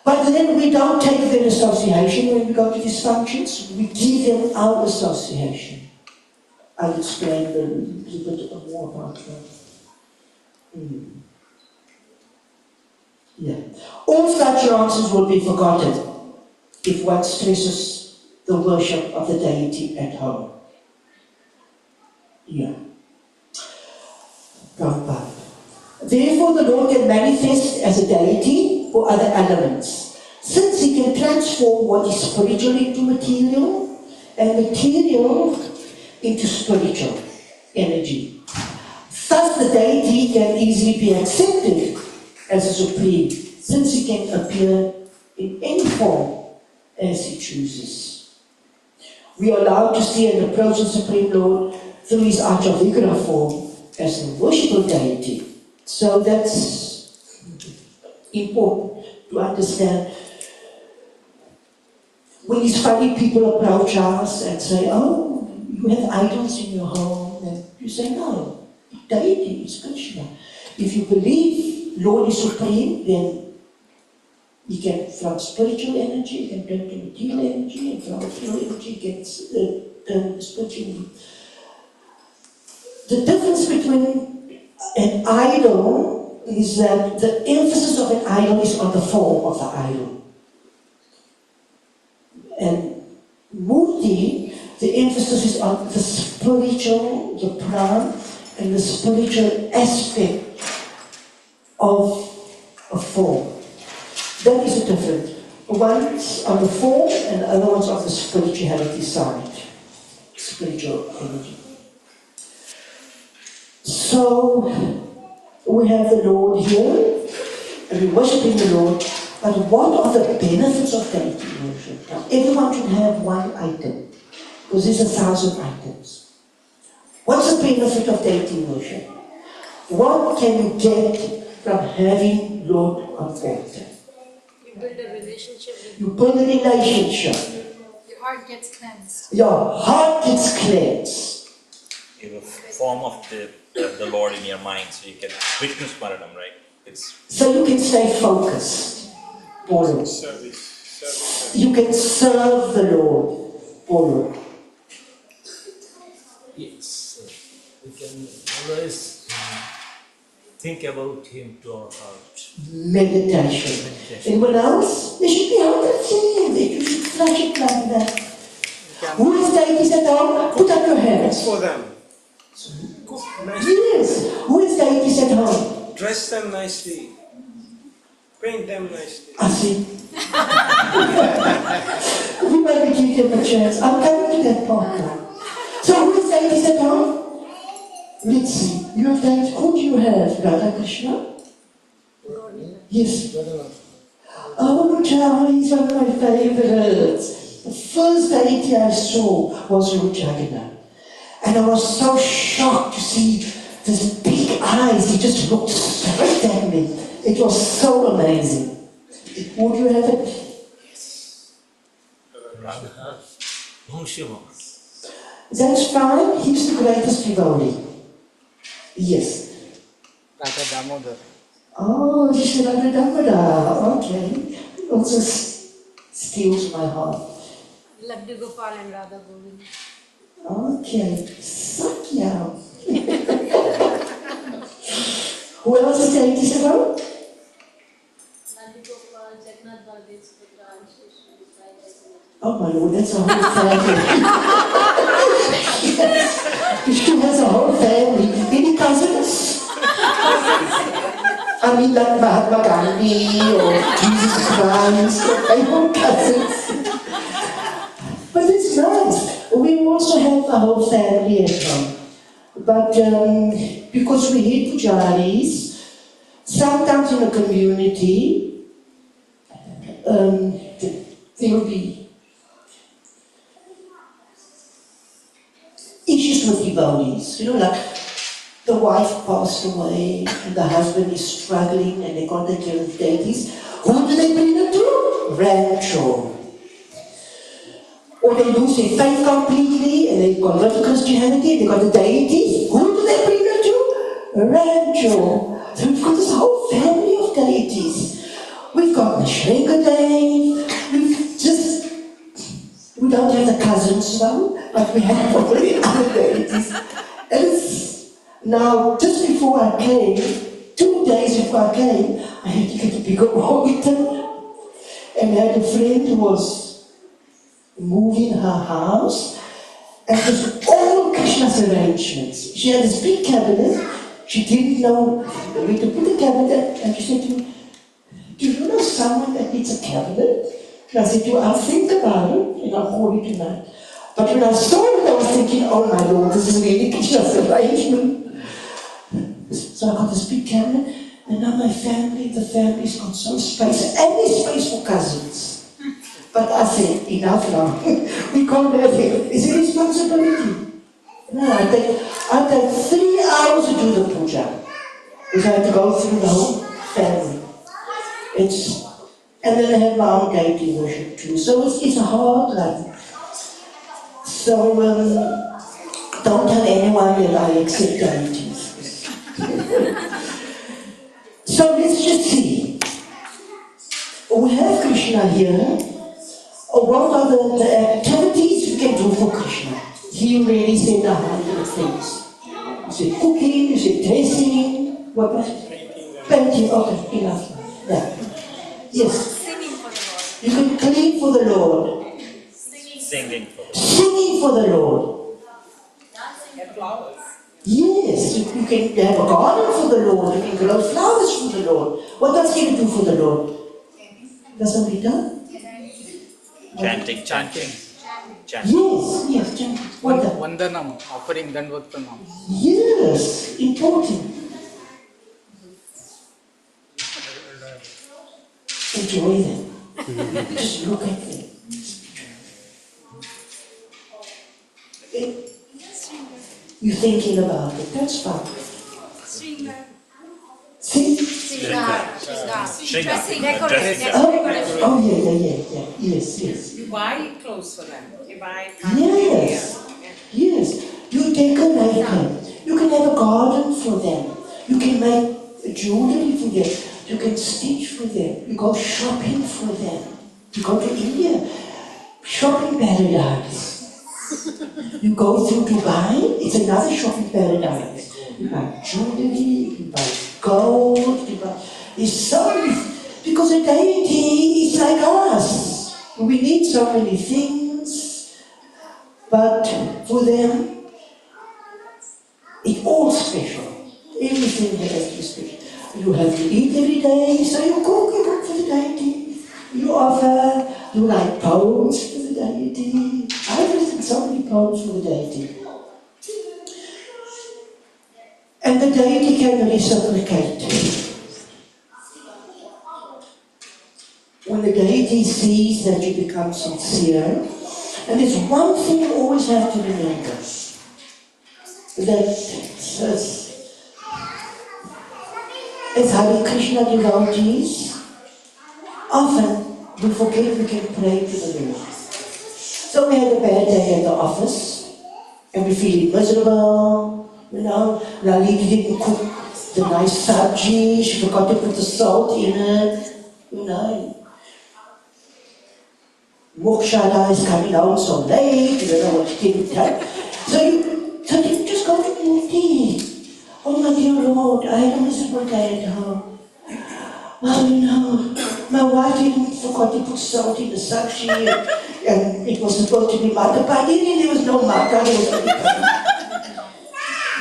But then we don't take their association when we go to these functions. We give them our association. I'll explain a little bit more about that. Yeah. All such answers will be forgotten if one stresses the worship of the deity at home. Yeah. Prabhupada. Therefore, the Lord can manifest as a deity or other elements, since He can transform what is spiritual into material and material into spiritual energy. Thus, the deity can easily be accepted as a supreme, since He can appear in any form as He chooses. We are allowed to see and approach the Supreme Lord through His HG Rachor form as a worshipful deity. So that's important to understand. When these funny people approach us and say, oh, you have idols in your home, and you say, no, the deity is Krishna. If you believe Lord is supreme, then He can, from spiritual energy, He can turn to material energy, and from material energy, He can turn to spiritual energy. The difference between an idol is that the emphasis of an idol is on the form of the idol. And Murti, the emphasis is on the spiritual, the pran, and the spiritual aspect of a form. That is the difference. One's on the form and the other one's on the spirituality side. Spiritual energy. So, we have the Lord here, and we're worshipping the Lord, but what are the benefits of deity worship? Now, everyone should have one item, because there's 1,000 items. What's the benefit of deity worship? What can you get from having Lord on altar? You build a relationship with You build a relationship. your heart gets cleansed. Your heart gets cleansed. You have a form of the Lord in your mind, so you can Vishnu Smaranam, right? So you can stay focused. Polo. Service. You can serve the Lord. Polo. Yes, we can always think about Him to our heart. Meditation. Anyone else? There should be other things. You should flash it like that. Who is deities at home? Put up your hands. For them. Cook nicely. Yes. Who is deities at home? Dress them nicely. Paint them nicely. I see. We might give them a chance. I'm coming to that part now. So who is deities at home? Let's see. You have deities. Who do you have? Radha Krishna? Yes. Oh, Java, he's one of my favorites. The first deity I saw was Lord Jagannath. And I was so shocked to see these big eyes. He just looked straight at me. It was so amazing. Would you have it? Radha, Bhumshima. That's fine. He's the greatest devotee. Yes. Radha Damodar. Oh, Shri Damodar. Okay. Also steals my heart. Laddu Gopal and Radha Govind. Okay. Sakya. Who else is deities about? Oh my Lord, that's a whole family. She has a whole family. Any cousins? I mean, like Mahatma Gandhi or Jesus Christ. I have cousins. But it's nice. We also have a whole family at home. But because we hate pujaris, sometimes in a community, there will be issues with devotees. You know, like the wife passed away and the husband is struggling and they can't take care of the deities. Who do they bring it to? Rachor. Or they lose their faith completely and they convert to Christianity, they got the deity. Who do they bring it to? Rachor. So we've got this whole family of deities. We've got Nashrengadane. We don't have the cousins now, but we have all the other deities. And it's now, just before I came, 2 days before I came, I had to get a bigger water. And I had a friend who was moving her house, and it was all Krishna's arrangements. She had this big cabinet. She didn't know where to put the cabinet, and she said to me, "Do you know someone that needs a cabinet?" And I said to her, "I'll think about it, and I'll call you tonight." But when I saw it, I was thinking, "Oh my Lord, this is really Krishna's arrangement." So I got this big cabinet, and now the family's got some space, and there's space for cousins. But I said, enough now. We can't have it. It's a responsibility. No, I take 3 hours to do the puja. Because I have to go through the whole family. And then I have my own deity worship too. So it's a hard life. So don't tell anyone that I accept deities. So let's just see. We have Krishna here. What are the activities we can do for Krishna? He really said 100 things. You said cooking, you said dressing, what was it? Painting, okay, enough. Yeah. Yes. Singing for the Lord. You can clean for the Lord. Singing for the Singing for the Lord. And flowers. Yes, you can have a garden for the Lord. You can grow flowers for the Lord. What else can you do for the Lord? Does somebody done? chanting. Yes, chanting. What else? Vandanam, offering Dandvatpranam. Yes, important. Enjoy them. Just look at them. You're thinking about it, that's fine. See? Shringar. Decoration. Oh, yeah. Yes. You buy clothes for them. You buy Yes. You decorate them. You can have a garden for them. You can make jewelry for them. You can stitch for them. You go shopping for them. You go to India, shopping paradise. You go through Dubai, it's another shopping paradise. You buy jewelry, you buy gold, there's so many, because a deity is like us. We need so many things, but for them, it's all special. Everything has to be special. You have to eat every day, so you cook for the deity. You offer, you write poems for the deity. I've written so many poems for the deity. And the deity can reciprocate. When the deity sees that you become sincere, and there's one thing you always have to remember, that as Hare Krishna devotees, often we forget we can pray to the Lord. So we had a bad day at the office, and we feel miserable, Lalita didn't cook the nice sabji, she forgot to put the salt in it, Mokshada is coming home so late, you don't know what she did. So you just go to Murti. Oh my dear Lord, I had a miserable day at home. Oh my wife didn't forgot to put salt in the sabji, and it was supposed to be mata paneer, there was no mata, there was only paneer.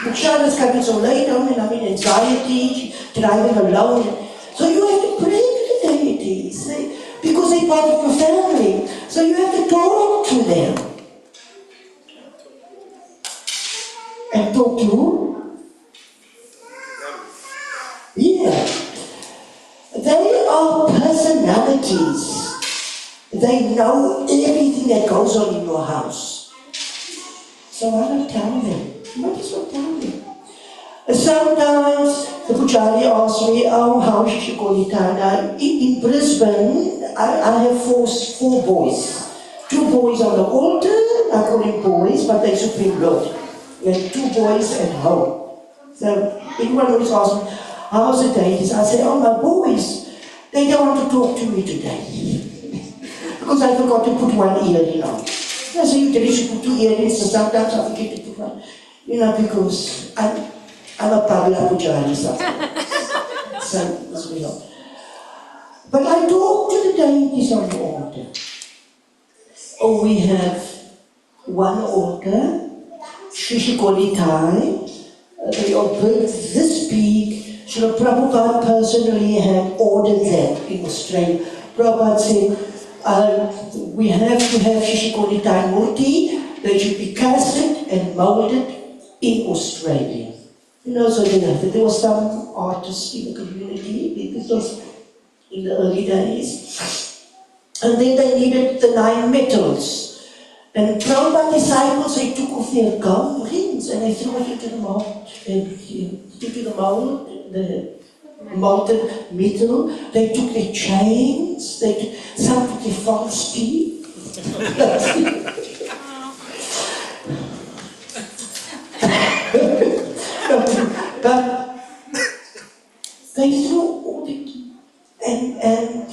Mokshada is coming so late home, and I'm in anxiety, driving alone. So you have to pray to the deities, because they're part of your family. So you have to talk to them. And talk to who? Yeah. They are personalities. They know everything that goes on in your house. So why not tell them? Might as well tell them. Sometimes the Pujari asks me, oh, how is Shikolitana? In Brisbane, I have four boys. 2 boys on the altar, I call them boys, but they're Supreme Lord. We have 2 boys at home. So Everyone always asks me, how's the deities? I say, oh, my boys, they don't want to talk to me today. Because I forgot to put one earring on. I say, you should put 2 earrings, so sometimes I forget to put one. Because I'm a Pavla Pujari sometimes. So, as we know. But I talk to the deities on the altar. Oh, we have one altar, Shishikolitai. They are built this big. Srila Prabhupada personally had ordered that in Australia. Prabhupada said, we have to have Shishikolitai Murti. They should be casted and molded in Australia. So there were some artists in the community. This was in the early days. And then they needed the 9 metals. And Prabhupada's disciples, they took off their gold rings and they threw it into the mold, the molten metal. They took their chains, some took their false teeth. But they threw all the and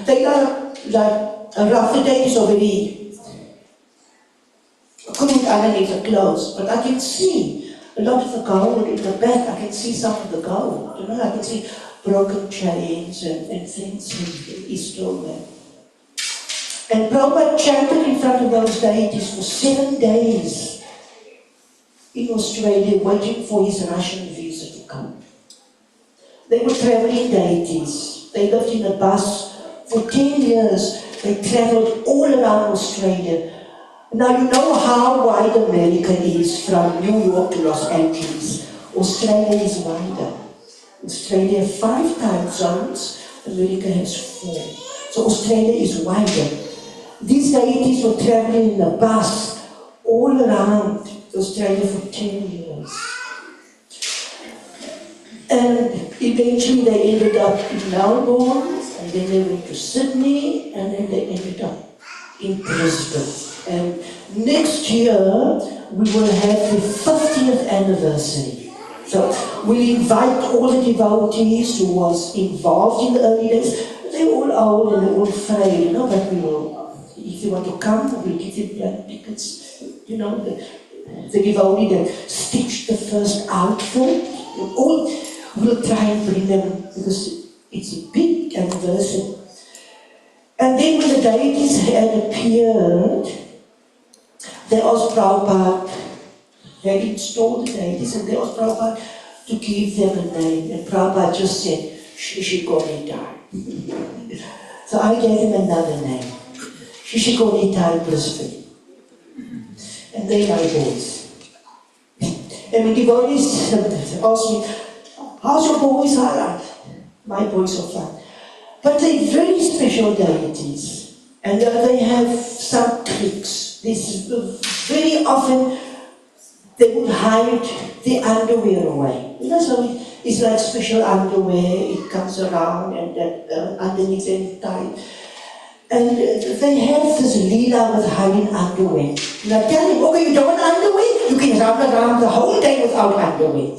they are like rough days already. I couldn't underneath the clothes, but I can see a lot of the gold in the back. I can see some of the gold. I can see broken chains and things is still there. And Prabhupada chanted in front of those deities for 7 days in Australia, waiting for his Russian visa to come. They were traveling deities. They lived in a bus for 10 years. They traveled all around Australia. Now you know how wide America is from New York to Los Angeles. Australia is wider. Australia has 5 time zones. America has 4. So Australia is wider. These deities were traveling in a bus all around Australia for 10 years. And eventually they ended up in Melbourne, and then they went to Sydney, and then they ended up in Brisbane. And next year we will have the 50th anniversary. So we invite all the devotees who was involved in the early days. They're all old and they're all frail, but we will, if you want to come, we'll give you blood tickets. The devotee that stitched the first outfit. We'll try and bring them because it's a big anniversary. And then when the deities had appeared, they asked Prabhupada, they had installed the deities, and they asked Prabhupada to give them a name. And Prabhupada just said, Shishikonitai. So I gave him another name, Shishikonitai Brisbane. And they are my boys. And when devotees ask me, how's your boys? My boys are fine. But they're very special deities. And they have some tricks. Very often they would hide the underwear away. So it's like special underwear. It comes around and underneath and tight. And they have this leela with hiding underwear. And I tell him, okay, you don't want underwear? You can run around the whole day without underwear.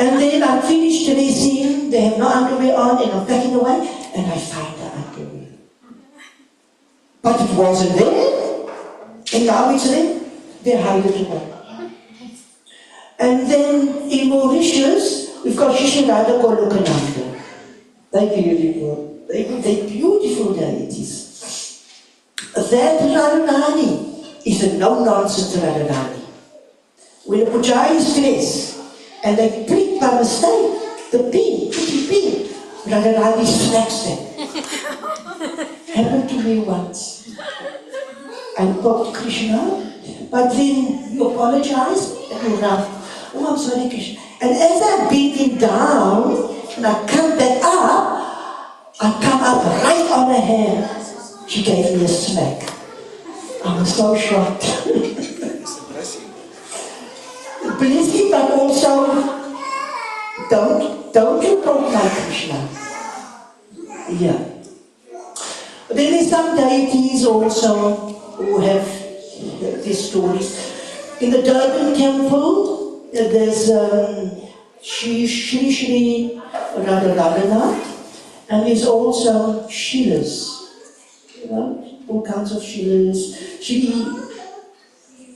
And then I'm finished racing, they have no underwear on, and I'm packing away, and I find the underwear. But it wasn't there, and now it's there. They hide it away. And then in Mauritius, we've got Shishirada Kolokananda. They're beautiful. They're beautiful deities. That Radharani is a no-nonsense Radharani. When a pujari is dressed and they prick by mistake the pin, pretty pin, Radharani smacks them. Happened to me once. I spoke to Krishna, but then you apologize and you laugh. Oh, I'm sorry, Krishna. And as I'm bending down and I come back up, I come up right on her hand. She gave me a smack. I was so shocked. Blessing, but also don't you talk like Krishna. Yeah. Then there's some deities also who have these stories. In the Durban temple, there's Shri Radha, and there's also Shilas, you know, all kinds of Shilas.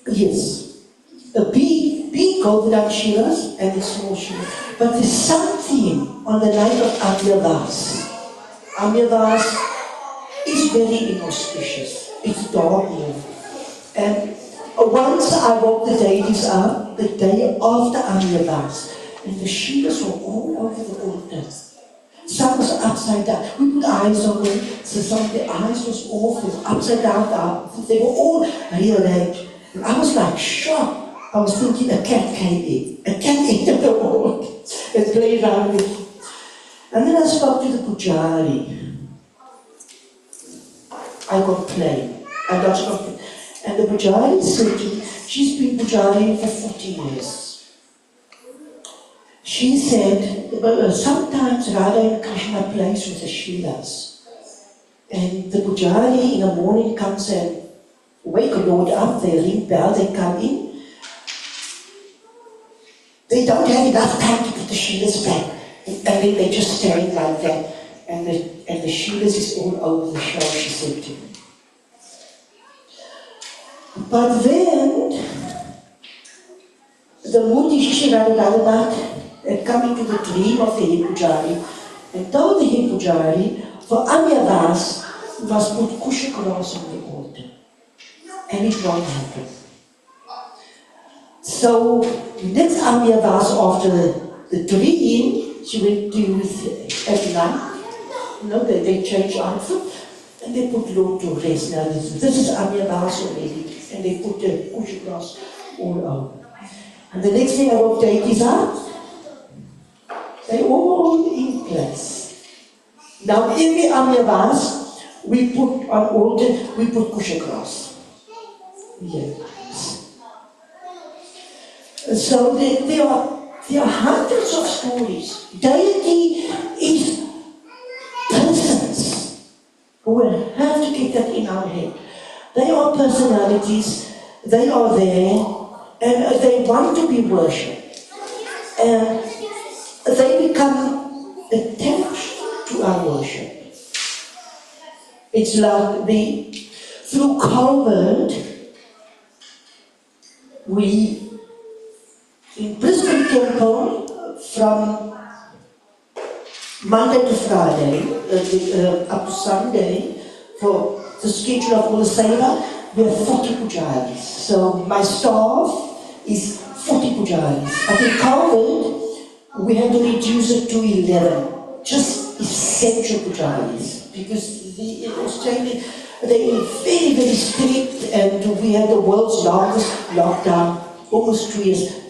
Yes, a big golden Shilas and a small Shilas. But there's something on the night of Amyavas. Amyavas is very inauspicious. It's dark here. And once I walked the deities up, the day after Amyavas, and the Shivas were all over the altar. Some was upside down. We put eyes on them, so some of the eyes was awful, upside down. They were all rearranged. And I was like shocked. I was thinking a cat came in. A cat entered the wall and played around with it. And then I spoke to the Pujari. I got plain. I got something. And the Pujari said to me, she's been Pujari for 40 years. She said, sometimes Radha and Krishna plays with the Shilas. And the Pujari in the morning comes and wake a Lord up, they ring bell, they come in. They don't have enough time to put the Shilas back. And then they just stand like that. And the Shilas is all over the show, she said to me. But then, the Murti Shishiradadat had come into the dream of the head Pujari and told the head Pujari for Amyavas was put kusha grass on the altar. And it won't happen. So, next Amyavas after the dream, she went to at night. You know, they changed outfit and they put Lord to rest. Now, this is Amyavas already. And they put the kusha grass all over. And the next thing I wrote deities out, they all in place. Now every Amyavas, we put on altar, we put kusha grass. Yes. So there are hundreds of stories. Deity is persons. We will have to get that in our head. They are personalities, they are there, and they want to be worshipped. And they become attached to our worship. It's like through COVID, we, in Brisbane Temple, from Monday to Friday, up to Sunday, for the schedule of all the Seva, we have 40 pujaris. So my staff is 40 pujaris. But in COVID, we had to reduce it to 11, just essential pujaris, because in Australia, they are very, very strict, and we had the world's longest lockdown, almost 2 years.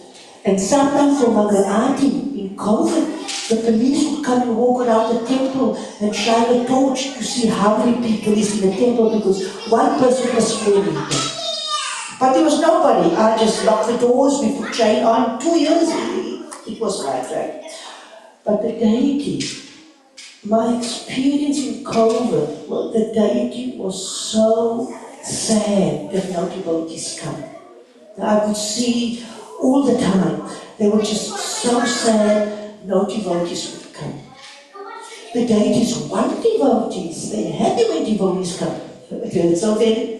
And sometimes for Mangalati, in COVID, the police would come and walk around the temple and shine a torch to see how many people is in the temple, because one person was scaring them. But there was nobody. I just locked the doors, we put chain on. 2 years, it was right. But the deity, my experience in COVID, well, the deity was so sad that no devotees come. I could see all the time, they were just so sad, no devotees would come. The deities want devotees, they're happy when devotees come. So then,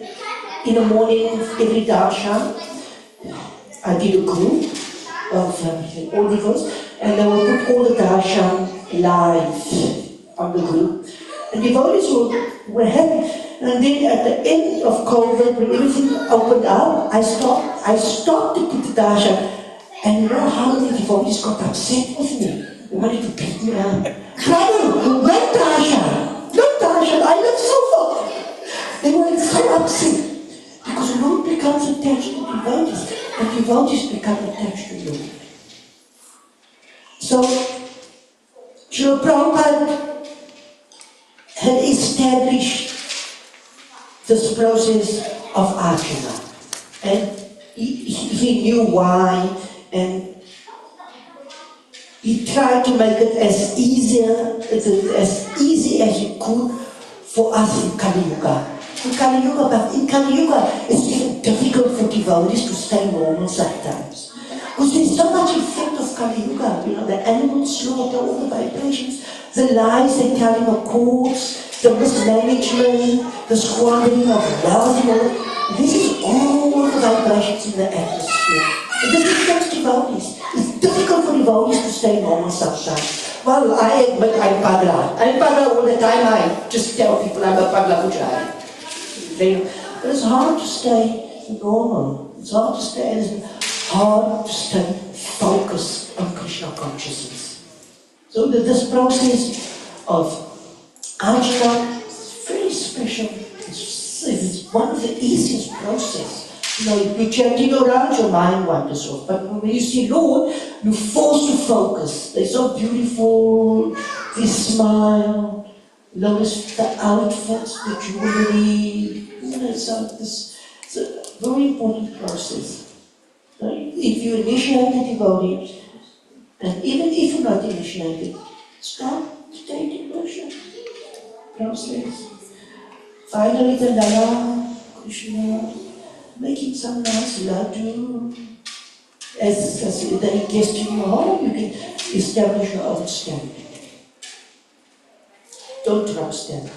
in the morning, every darshan, I did a group of all devotees, and they would put all the darshan live on the group. And devotees were happy. And then at the end of COVID, when everything opened up, I stopped to put the darshan. And you know how many devotees got upset with me? They wanted to beat me up. Prabhu, no darshan, I live so far. They were so upset. Because the Lord becomes attached to devotees, and devotees become attached to Lord. So, Srila Prabhupada had established this process of archana, and he knew why, and he tried to make it as easy as he could for us in Kali Yuga. But in Kali Yuga, it's even difficult for devotees to stay normal sometimes. Because there's so much effect of Kali Yuga, the animal slaughter, all the vibrations, the lies they're telling of courts, the mismanagement, the squandering of wealth, this is all the vibrations in the atmosphere. And this affects devotees. It's difficult for devotees to stay normal sometimes. Well, I admit I'm Pagla. I'm Pagla all the time. I just tell people I'm a Pagla Pujari. But it's hard to stay normal. It's hard to stay focused on Krishna consciousness. So this process of ajna is very special. It's one of the easiest processes. You're chanting around, your mind wanders off. But when you see Lord, you're forced to focus. They're so beautiful, they smile, notice the outfits, the jewelry. It's a very important process. If you initiate a devotee, and even if you're not initiated, start taking worship process. Finally, the Lala, Krishna, making some nice laddu. As they guest in your home, you can establish your own standard. Don't trust them.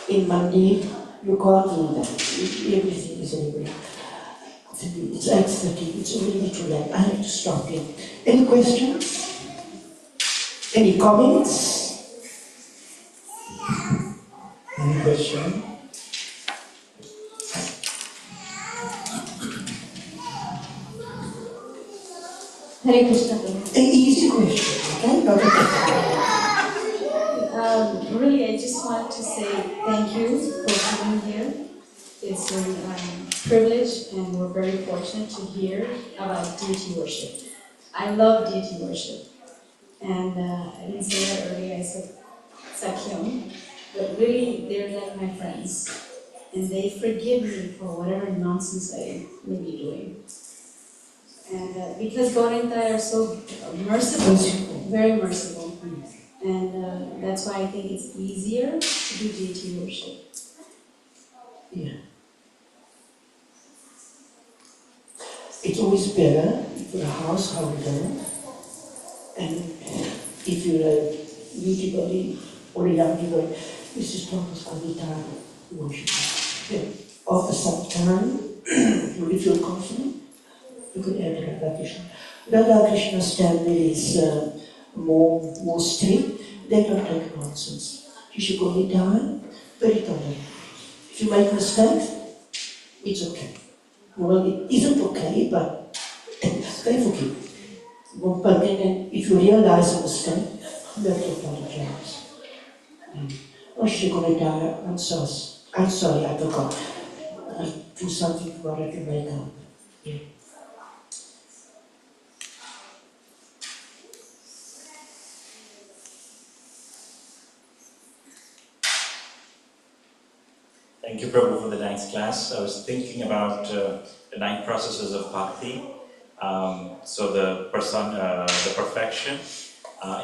In Monday, you can't do that. Everything is anywhere. It's 8:30, it's already too late. I have to stop here. Any questions? Any comments? Any question? Hare Krishna Prabhu. An easy question, okay? Not a Really, I just want to say thank you for coming here. It's a privilege, and we're very fortunate to hear about deity worship. I love deity worship, and I didn't say that earlier. I said Sakyam, but really, they're like my friends, and they forgive me for whatever nonsense I may be doing. And because God and I are so merciful, very merciful, and that's why I think it's easier to do deity worship. Yeah. It's always better if you're a householder, and if you're a new devotee or a young devotee, this is Thomas Avitara worship. Yeah. After some time, when you feel confident, you can add Radha Krishna. Radha Krishna standard is more strict. They don't take nonsense. You should only die, very tolerant. If you make mistakes, it's okay. Well, it isn't okay, but they forgive. But then if you realize a mistake, you have to apologize. Oh, she's going to die. I'm sorry, I forgot. I do something tomorrow to make up. Yeah. Thank you, Prabhu, for the nice class. I was thinking about the 9 processes of bhakti. So the perfection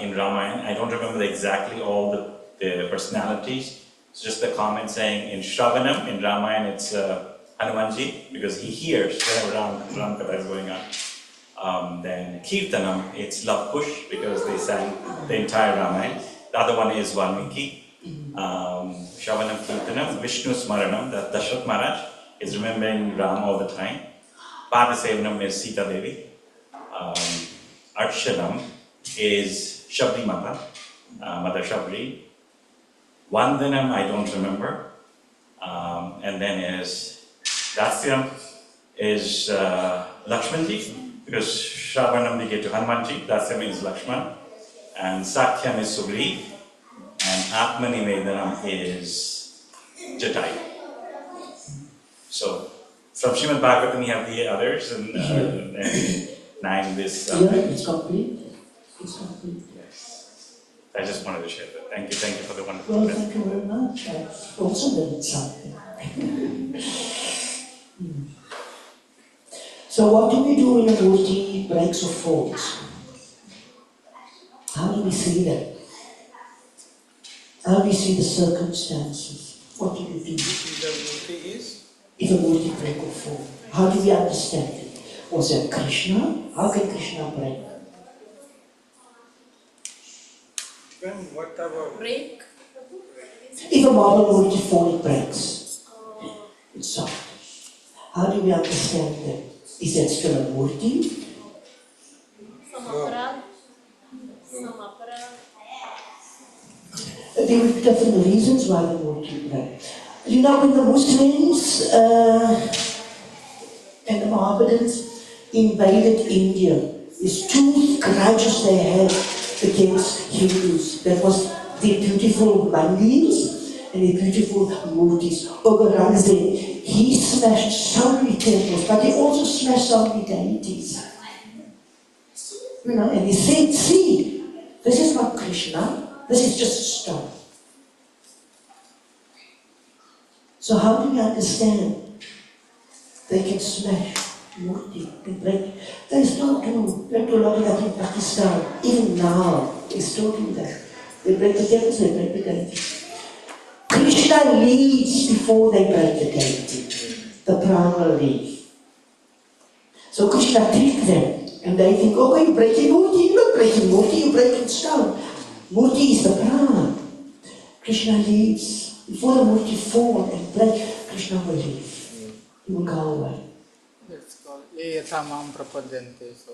in Ramayana. I don't remember exactly all the personalities. It's just the comment saying in Shravanam, in Ramayana, it's Hanumanji, because he hears whenever Ram Katha is going on. Then Kirtanam, it's Love Kush, because they sang the entire Ramayana. The other one is Valmiki. Shravanam Kirtanam, Vishnu Smaranam, that Dashrath Maharaj is remembering Ram all the time. Padasevanam is Sita Devi. Arshanam is Shabri Mata, Mother Shabri. Vandanam, I don't remember. And then is Dasyam is Lakshmanji, because Shravanam we get to Hanumanji, Dasyam is Lakshman. And Sakyam is Sugriv. And Atmanivedanam is Jatai. So, from Srimad Bhagavatam we have the others, and 9 this. Yeah, it's complete. It's complete. Yes. I just wanted to share that. Thank you for the wonderful Well, lesson. thank you very much. I've also learned something. So what do we do when a murti breaks or falls? How do we see that? How do we see the circumstances? What do we do? The murti is? If a murti breaks or falls, how do we understand it? Was it Krishna? How can Krishna break? Depends what type of Break. If a marble murti fall, it breaks. It's soft. How do we understand that? Is that still a murti? Some aparad. Some aparad. There were different reasons why the murti break. You know, when the Muslims and the Mohammedans invaded India, these two grudges they had against Hindus. That was their beautiful mandirs and their beautiful murtis. Aurangzeb, he smashed so many temples, but he also smashed so many deities. You know, and he said, see, this is not Krishna, this is just a stone. So how do we understand? They can smash murti and break. They still do. They do a lot of that in Pakistan. Even now, they still do that. They break the temples, they break the deity. Krishna leads before they break the deity. The prana leads. So Krishna tricked them. And they think, oh, you're breaking murti. You're not breaking murti, you're breaking stone. Murti is the prana. Krishna leads. Before the murti fall and break, Krishna will leave. He will go away. It's called ye yatha mam prapadyante. So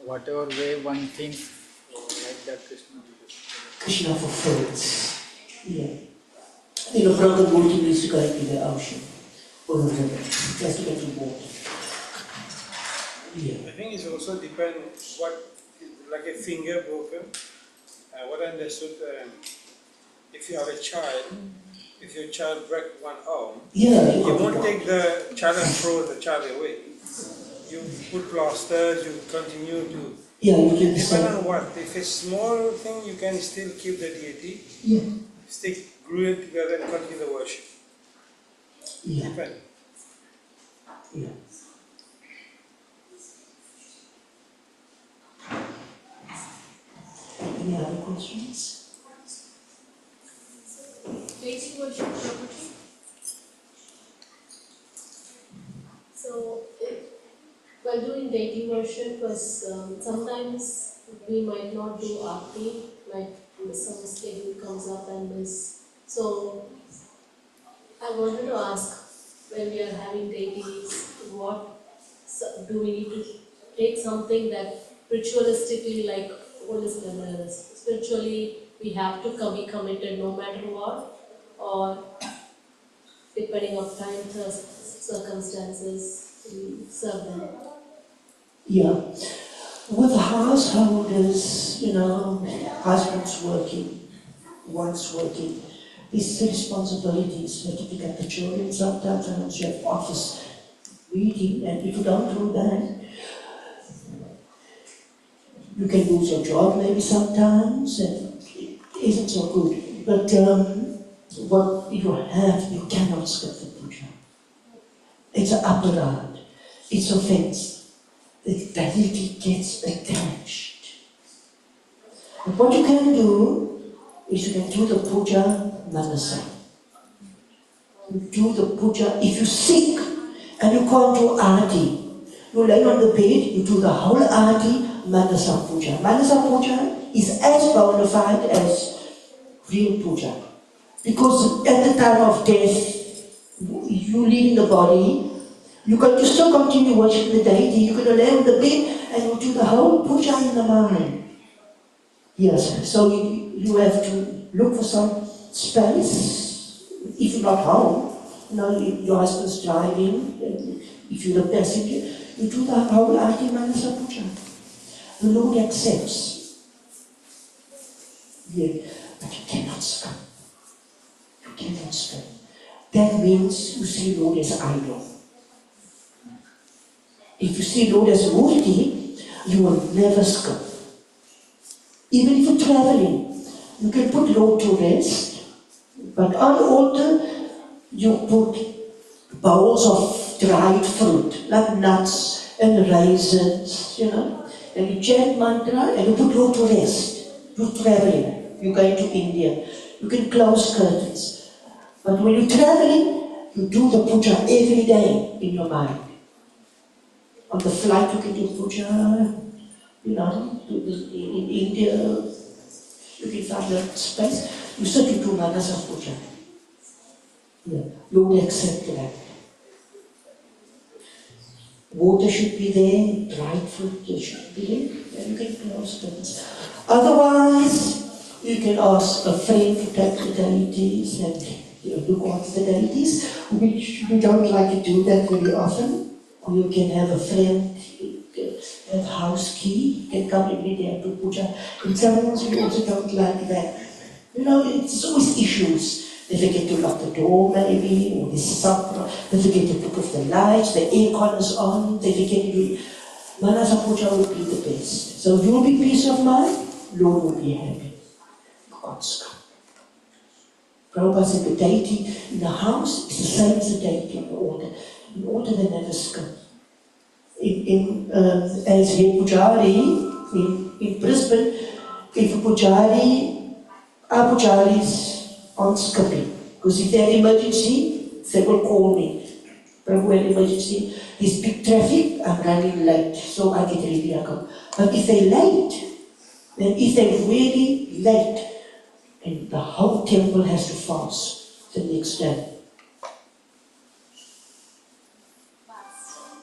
whatever way one thinks, like that Krishna will do. Krishna fulfills. Yeah. You know, broken murti needs to go into the ocean or the river. It has to get to water. Yeah. I think it also depends what, like a finger broken. What I understood, if you have a child, if your child break one arm, Yeah, you won't take the child and throw the child away. You put plasters, you continue to. Yeah, you can Depending decide. on what. If it's small thing, you can still keep the deity, Yeah. stick, glue it together and continue the worship. Yeah. Depend. Yeah. Any other questions? HG Rachor Prabhu. So, while doing deity worship, was sometimes we might not do aarti, like some schedule comes up and miss. So, I wanted to ask, when we are having deities, do we need to take something that ritualistically, like what is the spiritually, we have to be committed no matter what, or depending on time, circumstances, we serve them. Yeah. With householders, you know, husbands working, wives working, these responsibilities. You have to pick up the children sometimes, and also you have office reading, and if you don't do that, you can lose your job maybe sometimes, and it isn't so good. But what you have, you cannot skip the puja. It's an aparad. It's offense. The deity gets attached. But what you can do is you can do the puja manasa. You do the puja. If you're sick and you can't do arati, you lay on the bed, you do the whole arati manasa puja. Manasa puja is as bona fide as real puja. Because at the time of death, you leaving the body, you're going to still continue worshiping the deity. You're going to lay on the bed and you do the whole puja in the mind. Yes, so you have to look for some space. If you're not home, you know, your husband's driving, and if you're the passenger, you do the whole Adi Manasa puja. The Lord accepts. Yeah, but you cannot skip. You cannot skip. That means you see Lord as idol. If you see Lord as murti, you will never skip. Even if you're traveling, you can put Lord to rest, but on the altar, you put bowls of dried fruit, like nuts and raisins, you know, and you chant mantra and you put Lord to rest. You're traveling, you're going to India, you can close curtains. But when you're traveling, you do the puja every day in your mind. on the flight to get your puja, you know, in India, you can find a space, you sit to Manasa puja. Yeah, Lord accept that. Water should be there, dried fruit should be there, and you can ask things. Otherwise, you can ask a friend to take the deities and look after the deities, which we don't like to do that very often. Or you can have a friend, have house key, can come every day and do puja. And sometimes we also don't like that. You know, it's always issues. They forget to lock the door maybe, or they forget to put off the lights, the aircon is on, they forget to do. Manasa puja will be the best. So you'll be peace of mind, Lord will be happy. God's come. Prabhupada said the deity in the house is the same as the deity in the altar. In altar they never skip. As head pujari in Brisbane, if a pujari, our pujaris aren't skipping. Because if they have emergency, they will call me. Prabhu had emergency, there's big traffic, I'm running late, so I get ready, I come. But if they're late, then if they're really late, and the whole temple has to fast the next day.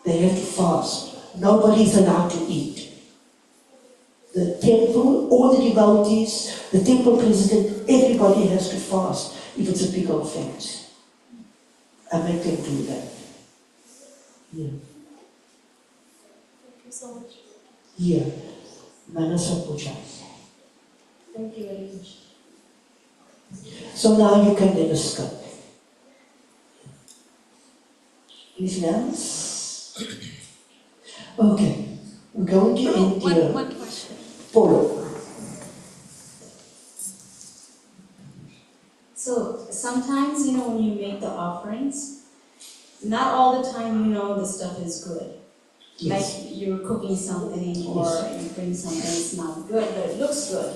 They have to fast. Nobody is allowed to eat. The temple, all the devotees, the temple president, everybody has to fast if it's a big offense. I make them do that. Yeah. Thank you so much. Yeah. Manasa puja. Thank you very much. So now you can never skip. Anything else? Okay. We're going to India. One question. Follow. So sometimes, when you make the offerings, not all the time the stuff is good. Yes. Like you're cooking something or Yes. you bring something, it's not good, but it looks good.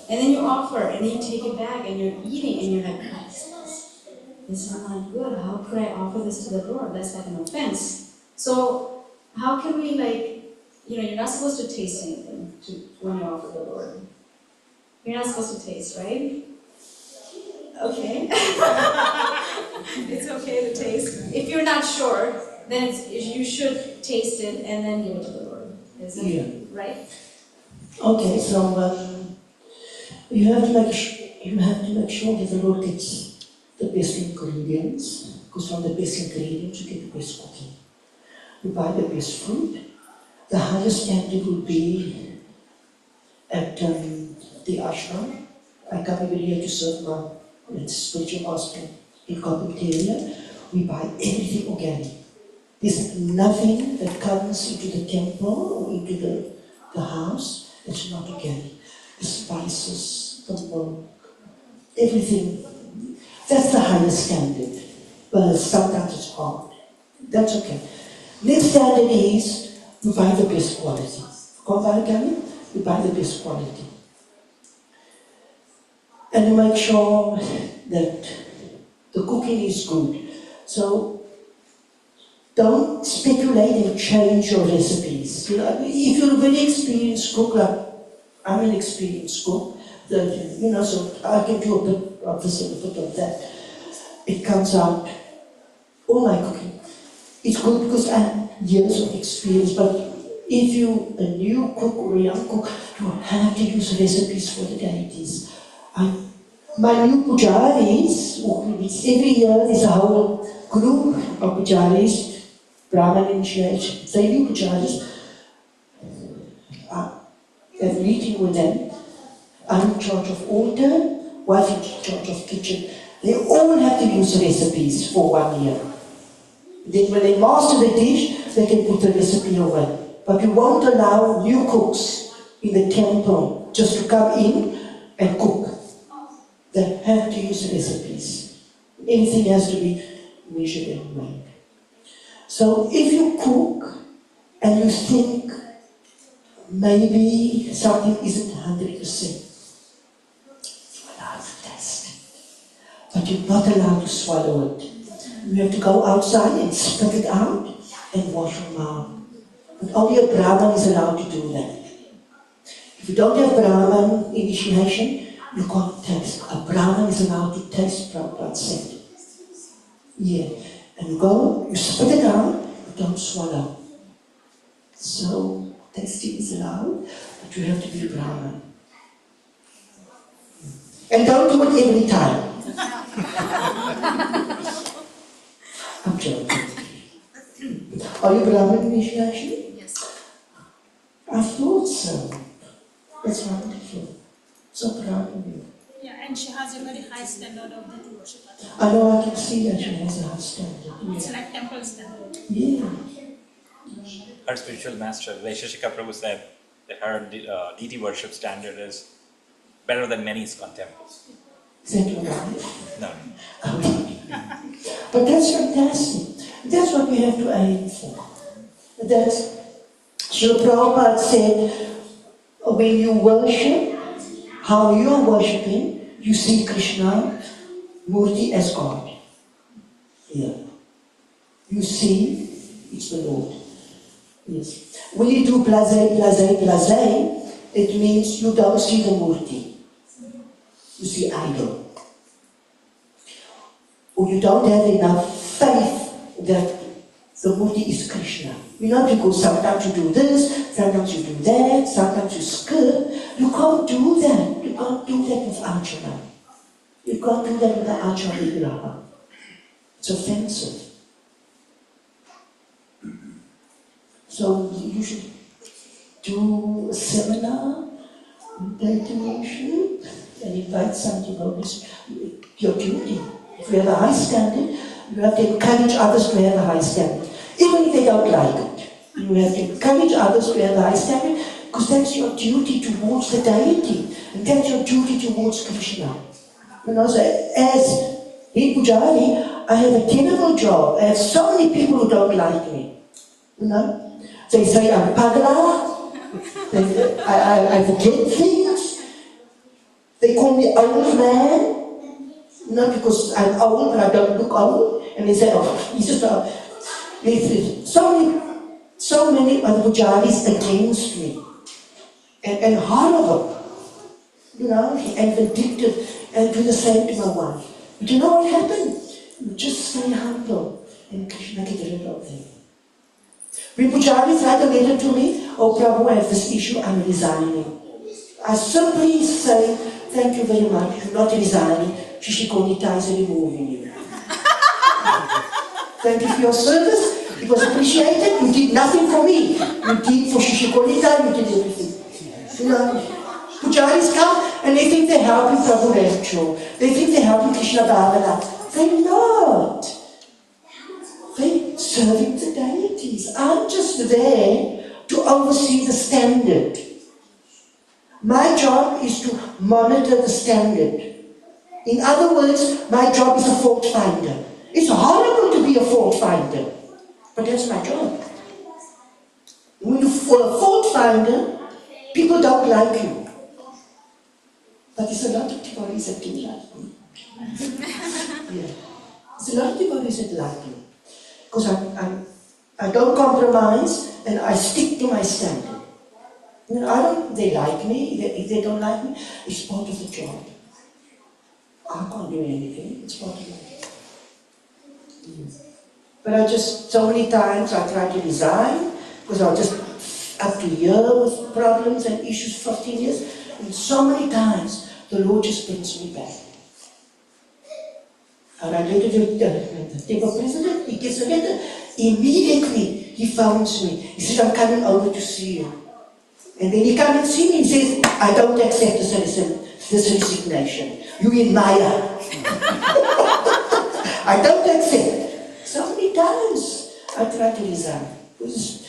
And then you offer, and then you take it back, and you're eating, and you're like, what is this? This is not good. How could I offer this to the Lord? That's like an offense. So how can we you're not supposed to taste anything when you offer the Lord. You're not supposed to taste, right? Okay. It's okay to taste. If you're not sure, then you should taste it and then give it to the Lord. Is that right? Okay, so you have to make sure that the Lord gets the best ingredients, because from the best ingredients you get the best cooking. You buy the best fruit. The highest standard will be at the ashram. I come every year to serve my spiritual master in Carpentaria. We buy everything organic. There's nothing that comes into the temple or into the house that's not organic. The spices, the milk, everything. That's the highest standard. But sometimes it's hard. That's okay. Next standard is we buy the best quality. Can't buy organic, we buy the best quality. And you make sure that the cooking is good. So don't speculate and change your recipes. If you're a very experienced cook, like I'm an experienced cook, so I can do a bit of this and a bit of that. It comes out, all my cooking. It's good because I have years of experience, but if you're a new cook or a young cook, you have to use recipes for the deities. My new pujaris, every year there's a whole group of pujaris, Brahman initiation. So new pujaris, have a meeting with them. I'm in charge of altar, wife in charge of kitchen. They all have to use recipes for 1 year. Then when they master the dish, they can put the recipe away. But we won't allow new cooks in the temple just to come in and cook. They have to use recipes. Anything has to be measured and weighed. So if you cook and you think maybe something isn't 100%, you're allowed to taste it. But you're not allowed to swallow it. You have to go outside and spit it out and wash your mouth. And only a Brahman is allowed to do that. If you don't have Brahman initiation, you can't taste. A Brahman is allowed to taste Prabhupada said. Yeah. And you go, you spit it out, you don't swallow. So, tasting is allowed, but you have to be Brahman. And don't do it every time. I'm joking. Are you Brahman initiation? Yes. I thought so. That's wonderful. So proud of you. Yeah, and she has a very high standard of deity worship. I know, I can see that she has a high standard. It's like temple standard. Yeah. Her spiritual master, HG Prabhu, said that her deity worship standard is better than many ISKCON temples. Is that right? No. But that's fantastic. That's what we have to aim for. That's Srila Prabhupada said, when you worship, how you are worshipping, you see Krishna Murti as God. Yeah. You see, it's the Lord. Yes. When you do blase, blase, blase, it means you don't see the Murti. You see idol. Or you don't have enough faith that the Murti is Krishna. You know, because sometimes you do this, sometimes you do that, sometimes you skip. You can't do that. You can't do that with Archana. You can't do that with the Archana Vigraha. It's offensive. So you should do a seminar, deity worship, and invite some devotees. Your duty. If you have a high standard, you have to encourage others to have a high standard. Even if they don't like it. You have to encourage others to have a high standard, because that's your duty towards the deity. And that's your duty towards Krishna. You know, so as in Pujari, I have a terrible job. I have so many people who don't like me. You know? They say I'm pagala. I forget things. They call me old man. Not because I'm old, but I don't look old. And they say, oh, he's just a... So many other pujaris against me. And horrible. You know, and vindictive. And do the same to my wife. But you know what happened? You just stay humble. And Krishna get rid of them. When pujaris write a letter to me, oh Prabhu, I have this issue, I'm resigning. I simply say, thank you very much, you're not resigning. Shishikonita is removing you. Thank you for your service. It was appreciated. You did nothing for me. You did for Shishikonita, you did everything. You know, pujaris come and they think they're helping Prabhu Rachor. They think they're helping Krishna Bhavana. They're not. They're serving the deities. I'm just there to oversee the standard. My job is to monitor the standard. In other words, my job is a fault finder. It's horrible to be a fault finder, but that's my job. When you're a fault finder, people don't like you. But there's a lot of devotees that do like me. Yeah. There's a lot of devotees that like me. Because I don't compromise and I stick to my standard. You know, they like me. If they don't like me, it's part of the job. I can't do anything. It's part of it. Yes. But I just, so many times I try to resign because I was just up to here with problems and issues 15 years. And so many times the Lord just brings me back. And I went to the temple president, he gets a letter. Immediately he phones me. He says, I'm coming over to see you. And then he comes and see me and says, I don't accept this resignation. You in Maya. I don't accept. So many times I try to resign. Because,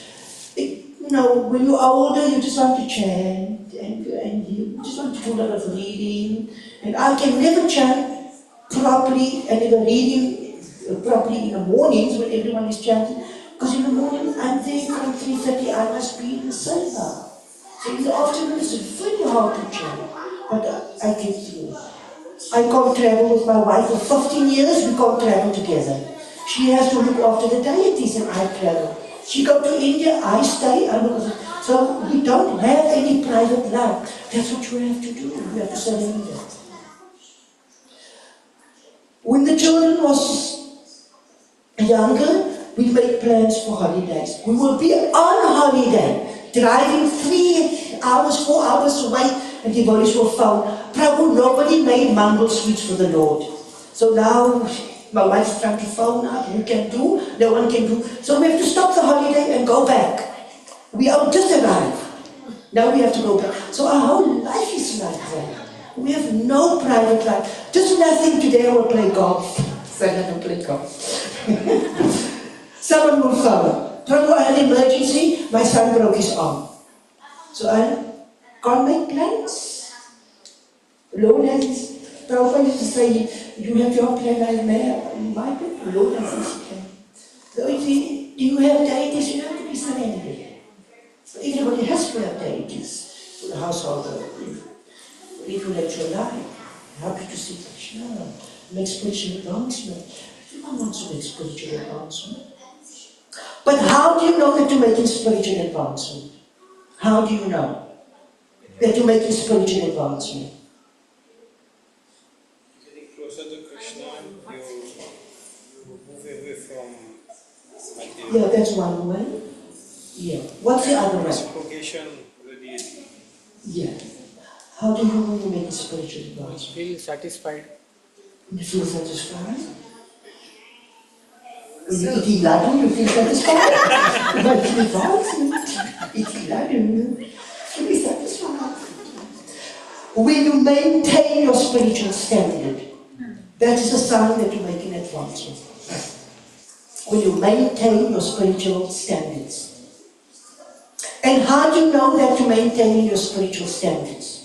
you know, when you're older, you just want to chant and you just want to do a lot of reading. And I can never chant properly and even reading properly in the mornings when everyone is chanting. Because in the morning I'm there from 3:30, I must be in the seva. So in the afternoon it's very hard to chant. But I get through. I can't travel with my wife for 15 years, we can't travel together. She has to look after the deities and I travel. She go to India, I stay. So we don't have any private life. That's what you have to do. You have to surrender. When the children was younger, we made plans for holidays. We will be on holiday, driving 3 hours, 4 hours away, and devotees will phone, Prabhu, nobody made mango sweets for the Lord. So now, my wife's trying to phone up, who can do, no one can do. So we have to stop the holiday and go back. We are just arrived. Now we have to go back. So our whole life is like that. We have no private life. Just nothing. Today I will play golf. So I don't play golf. Someone will phone. Prabhu, I had an emergency. My son broke his arm. So I can't make plans. Lord has his. Prabhupada used to say, you have your plan, I have my plan. Lord has his plan. So do you have deities? You have to be surrendered. So everybody has to have deities for the household. If you let your life, help you to see Krishna, make spiritual advancement. Everyone wants to make spiritual advancement. But how do you know that you're making spiritual advancement? How do you know that you're making spiritual advancement? Getting closer to Krishna, you move away from material. Yeah, that's one way. Yeah. What's the other way? Reciprocation of the deity. Yeah. How do you know when you make spiritual advancement? Feel satisfied. You feel satisfied? When you eat laddu, you feel satisfied? When you eat laddu, you feel satisfied. When you maintain your spiritual standard, that is a sign that you're making advancement. When you maintain your spiritual standards. And how do you know that you're maintaining your spiritual standards?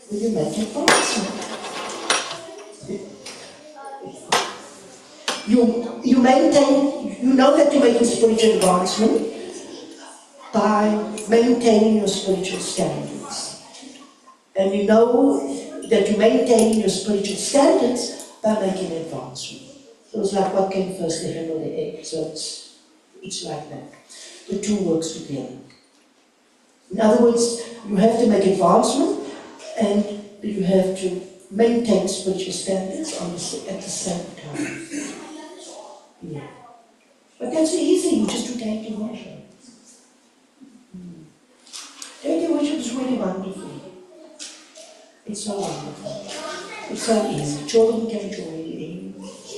When you make advancement. You maintain, you know that you're making spiritual advancement by maintaining your spiritual standards. And you know that you're maintaining your spiritual standards by making advancement. So it's like what came first, the hen or the egg. So it's like that. The two works together. In other words, you have to make advancement and you have to maintain spiritual standards at the same time. Yeah. But that's easy, you just do daily worship. Daily worship is really wonderful. It's so wonderful. It's so easy. Children can join in.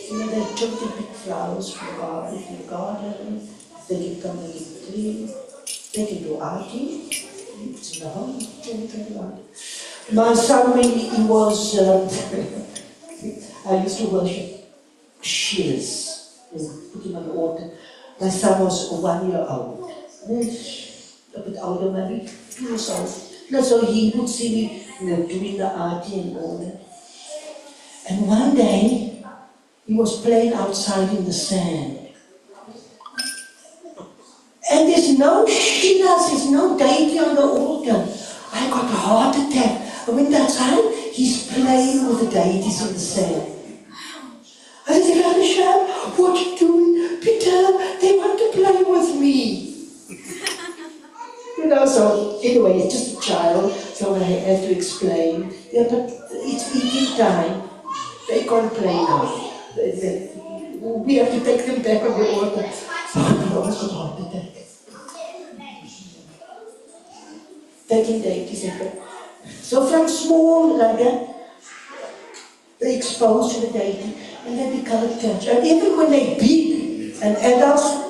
You know, they children pick flowers from the garden. They can come and get clean. They can do arti. It's in the home. Children can do arti. My son, when he was, I used to worship shears and put him on the altar. My son was 1 year old. A bit older, maybe 2 years old. So he would see me doing the arti and all that. And one day, he was playing outside in the sand. And there's no shilas, there's no deity on the altar. I got a heart attack. And when that time, he's playing with the deities in the sand. I said, Radhesham, what are you doing? Peter, they want to play with me. So anyway, it's just a child, so I had to explain. Yeah, but it's eating time. They can't play now. We have to take them back on the altar. So I always got a heart attack. Taking deities and so from small like that, they're exposed to the deity and they become attached. And even when they're big and adults,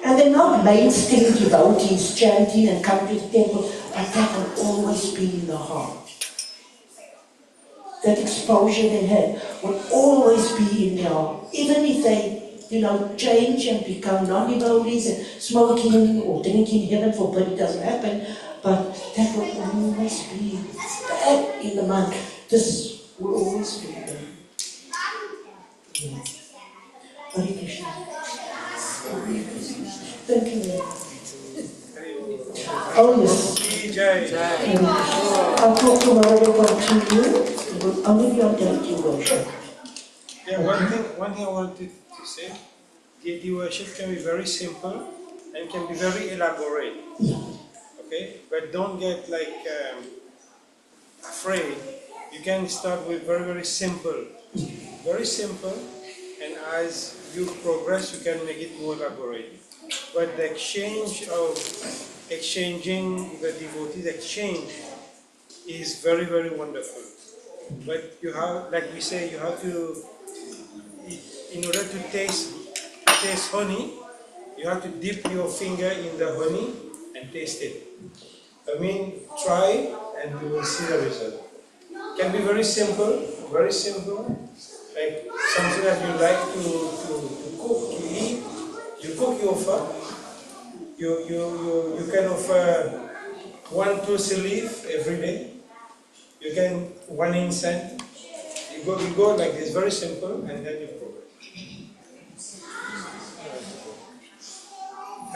and they're not mainstream devotees chanting and coming to the temple, but that will always be in the heart. That exposure they had will always be in their heart. Even if they, change and become non-devotees and smoking or drinking, heaven forbid it doesn't happen, but that will always be back in the mind. This will always be there. Yeah. Hare Krishna. Thank you. Oh yes. I'll talk tomorrow about you. It will only be on deity worship. Yeah, one thing I wanted to say. deity worship can be very simple and can be very elaborate. Okay, but don't get like afraid. You can start with very simple, and as you progress, you can make it more elaborate. But the exchanging the devotees exchange is very wonderful. But you have, like we say, you have to, in order to taste honey, you have to dip your finger in the honey and taste it. I mean, try and you will see the result. Can be very simple, like something that you like to cook, to eat. You cook your offer. You can offer 1 tulsi leaf every day. You can 1 incense. You go like this, very simple, and then you progress.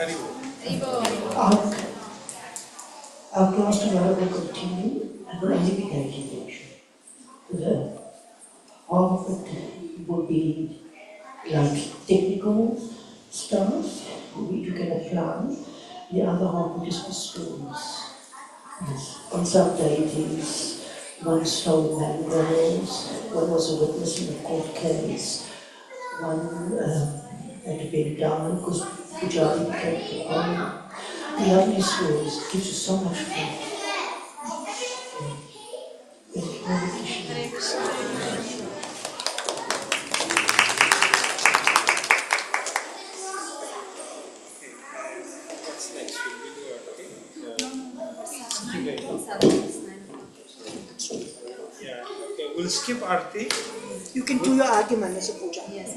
Haribol. Our class tomorrow will continue and will only be devotion. The half of it will be like technical stuff which you can apply. The other half will just be stories. Yes. On some deities, one stole mangroves, one was a witness in a court case, one had been down because Pujari became the owner. Lovely stories, it gives you so much fun. Thank you. What's next? Should we do yeah, okay, we'll skip Aarti. You can do your argument as a puja. Yes.